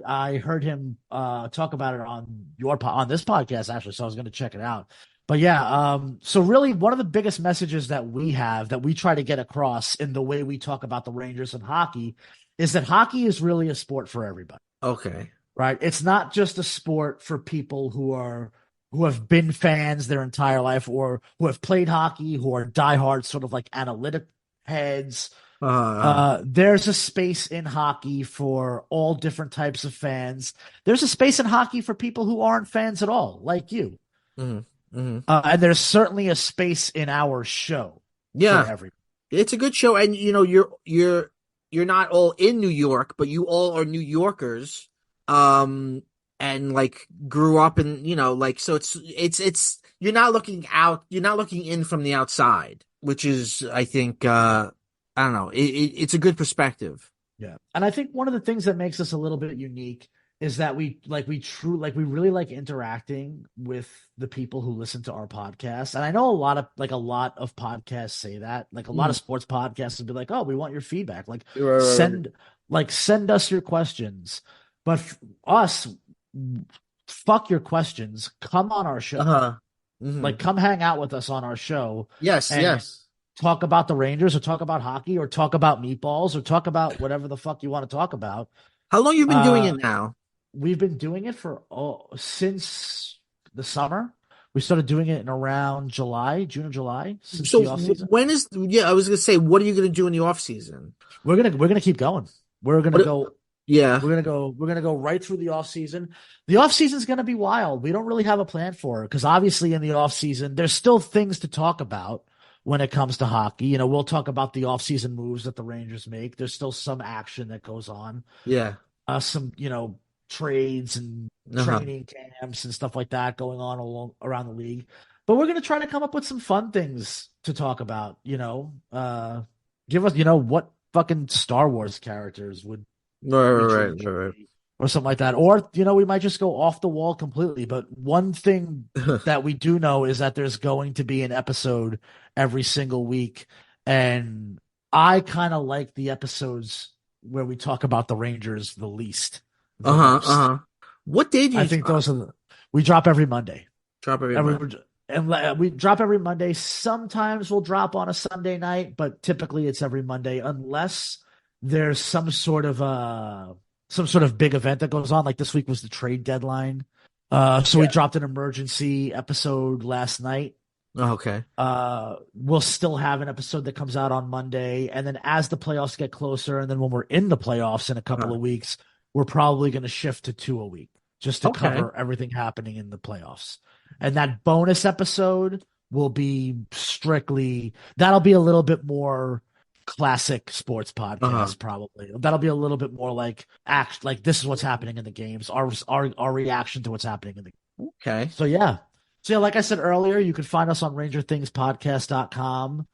I heard him talk about it on on this podcast actually, so I was going to check it out. But yeah, so really one of the biggest messages that we have that we try to get across in the way we talk about the Rangers and hockey is that hockey is really a sport for everybody, Okay. right? It's not just a sport for people who have been fans their entire life or who have played hockey, who are diehard sort of like analytic heads. There's a space in hockey for all different types of fans. There's a space in hockey for people who aren't fans at all, like you. hmm hmm And there's certainly a space in our show for Yeah. everyone. It's a good show, and you know you're not all in New York, but you all are New Yorkers, and like grew up in like so it's you're not looking in from the outside, which is I think I don't know it's a good perspective. Yeah. And I think one of the things that makes us a little bit unique is that we really like interacting with the people who listen to our podcast. And I know a lot of podcasts say that. Like a lot Mhm. of sports podcasts would be like, "Oh, we want your feedback. Like Right, right, right. send us your questions." But us, fuck your questions. Come on our show. Uh-huh. Like hmm come hang out with us on our show Yes, and yes. talk about the Rangers or talk about hockey or talk about meatballs or talk about whatever the fuck you want to talk about. How long you been doing Uh, it now? we've been doing it since the summer. We started doing it in around June or July, since So the off season. when is yeah, I was gonna say, what are you gonna do in the off season? We're gonna keep going. We're gonna What? go Yeah. we're gonna go right through the off season. The off season is gonna be wild. We don't really have a plan for it because obviously in the off season there's still things to talk about when it comes to hockey. We'll talk about the off season moves that the Rangers make. There's still some action that goes on. Yeah. Some trades and Uh-huh. training camps and stuff like that going on around the league. But we're gonna try to come up with some fun things to talk about. Give us what fucking Star Wars characters would Right, we right, change right, right. or something like that, or we might just go off the wall completely. But one thing right. that we do know is that there's going to be an episode every single week, and I kind of like the episodes where we talk about the Rangers the least, the Uh-huh, most. uh-huh. What day do I you think drop? we drop every Monday. Drop every Every month. and we drop every Monday. Sometimes we'll drop on a Sunday night, but typically it's every Monday unless there's some sort of big event that goes on. Like this week was the trade deadline. So we Yeah. dropped an emergency episode last night. Oh, okay. We'll still have an episode that comes out on Monday, and then as the playoffs get closer, and then when we're in the playoffs in a couple Uh-huh. of weeks, we're probably going to shift to two a week just to Okay. cover everything happening in the playoffs. And that bonus episode will be that'll be a little bit more classic sports Uh-huh. podcast, probably. That'll be a little bit more like like this is what's happening in the games, our reaction to what's happening in the. Okay. So yeah. So yeah, like I said earlier, you can find us on rangerthingspodcast.com.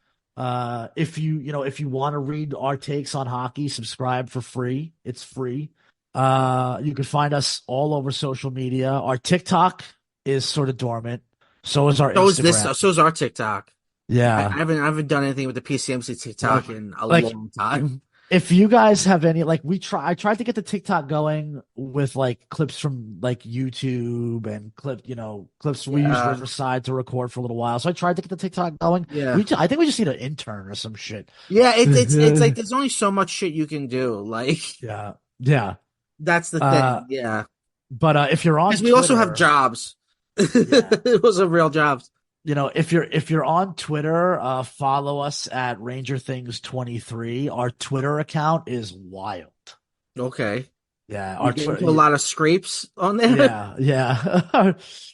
If you want to read our takes on hockey, subscribe for free. It's free. You can find us all over social media. Our TikTok is sort of dormant. So is our Instagram. So is our TikTok. Yeah. I haven't done anything with the PCMC Like, TikTok in a like long time. if you guys have any, like I tried to get the TikTok going with like clips from like YouTube and clips. We use Yeah, Riverside to record for a little while. So I tried to get the TikTok going. yeah, I think we just need an intern or some shit. yeah. It's like there's only so much shit you can do. Like Yeah. Yeah. that's the Uh, thing. Yeah, but if you're on because we also have Twitter, jobs. yeah, It was a real jobs. if you're on Twitter, follow us at Ranger Things 23. Our Twitter account is wild. Okay, Yeah, you our get into Twitter. a lot of scrapes on there. Yeah, yeah.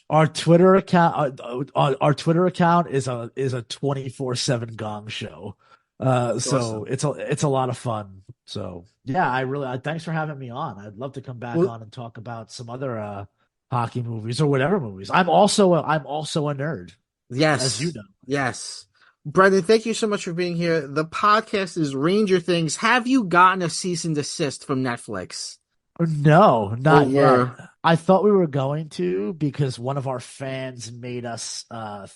Our Twitter account, our Twitter account is a 24/7 gong show. So Awesome. it's a lot of fun. So yeah, thanks for having me on. I'd love to come back Well, on and talk about some other hockey movies or whatever movies. I'm also a nerd, as you yes, know. yes. Brendan, thank you so much for being here. The podcast is Ranger Things. Have you gotten a cease and desist from Netflix No, not yet. over? I thought we were going to because one of our fans made us a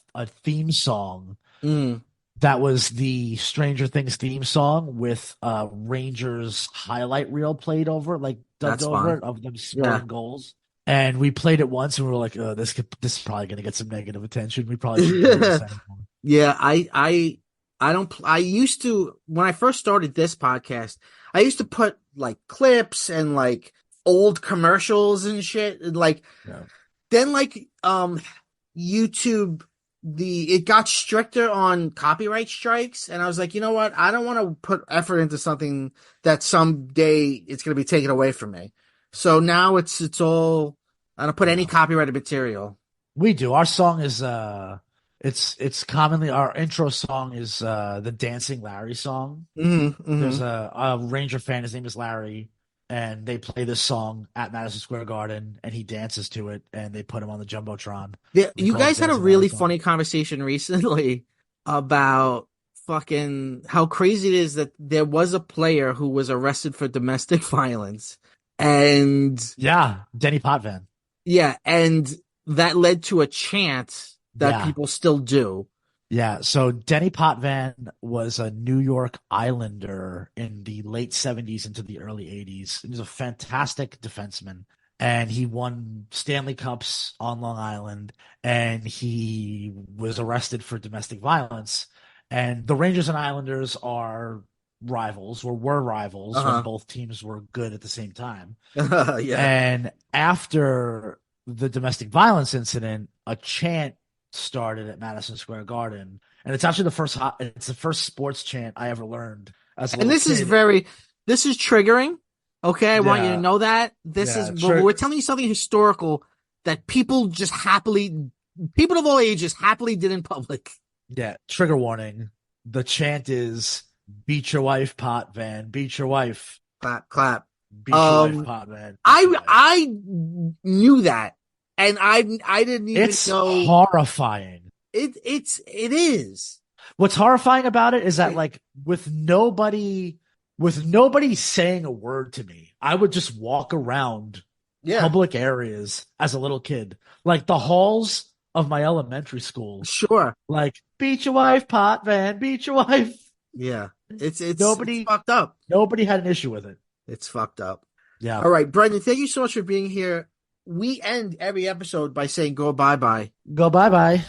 theme song Mm, that was the Stranger Things theme song with Rangers highlight reel played over it, like dubbed that's over fun. it of them Yeah. scoring goals. And we played it once and we were like, oh, this is probably gonna get some negative attention. We probably shouldn't play this anymore. Yeah, I don't I used to when I first started this podcast, I used to put like clips and like old commercials and shit and like Yeah. then like YouTube the it got stricter on copyright strikes and I was like, you know what? I don't want to put effort into something that someday it's going to be taken away from me. So now it's all I don't put any Yeah. copyrighted material. We do. Our song is it's commonly our intro song is the Dancing Larry song. Hmm, There's hmm. a Ranger fan, his name is Larry, and they play this song at Madison Square Garden, and he dances to it, and they put him on the Jumbotron. They You call it guys the had a Dancing Larry really song. funny conversation recently about fucking how crazy it is that there was a player who was arrested for domestic violence. And Yeah, Denny Potvin. yeah, and that led to a chant that Yeah, people still do. yeah. So Denny Potvin was a New York Islander in the late 70s into the early 80s. He was a fantastic defenseman. And he won Stanley Cups on Long Island, and he was arrested for domestic violence. And the Rangers and Islanders are rivals, or were rivals when Uh-huh. both teams were good at the same time. Yeah. And after the domestic violence incident, a chant started at Madison Square Garden, and it's the first sports chant I ever learned as a And little kid. this is triggering. Okay, I want you to Yeah, know that. This is yeah, but we're telling you something historical that people of all ages happily did in public. yeah. Trigger warning. The chant is "Beat your wife, pot van. Beat your wife. Clap, clap. Beat your wife, Um, pot van. Beat your wife." I knew that, and I didn't even It's know horrifying. it is. What's horrifying about it is that like with nobody saying a word to me, I would just walk around Yeah, public areas as a little kid, like the halls of my elementary school, sure. like beat your wife, pot van, beat your wife. Yeah, it's Nobody, fucked up. nobody had an issue with it. It's fucked up. Yeah. All right, Brendan, thank you so much for being here. We end every episode by saying go bye bye. Go bye bye.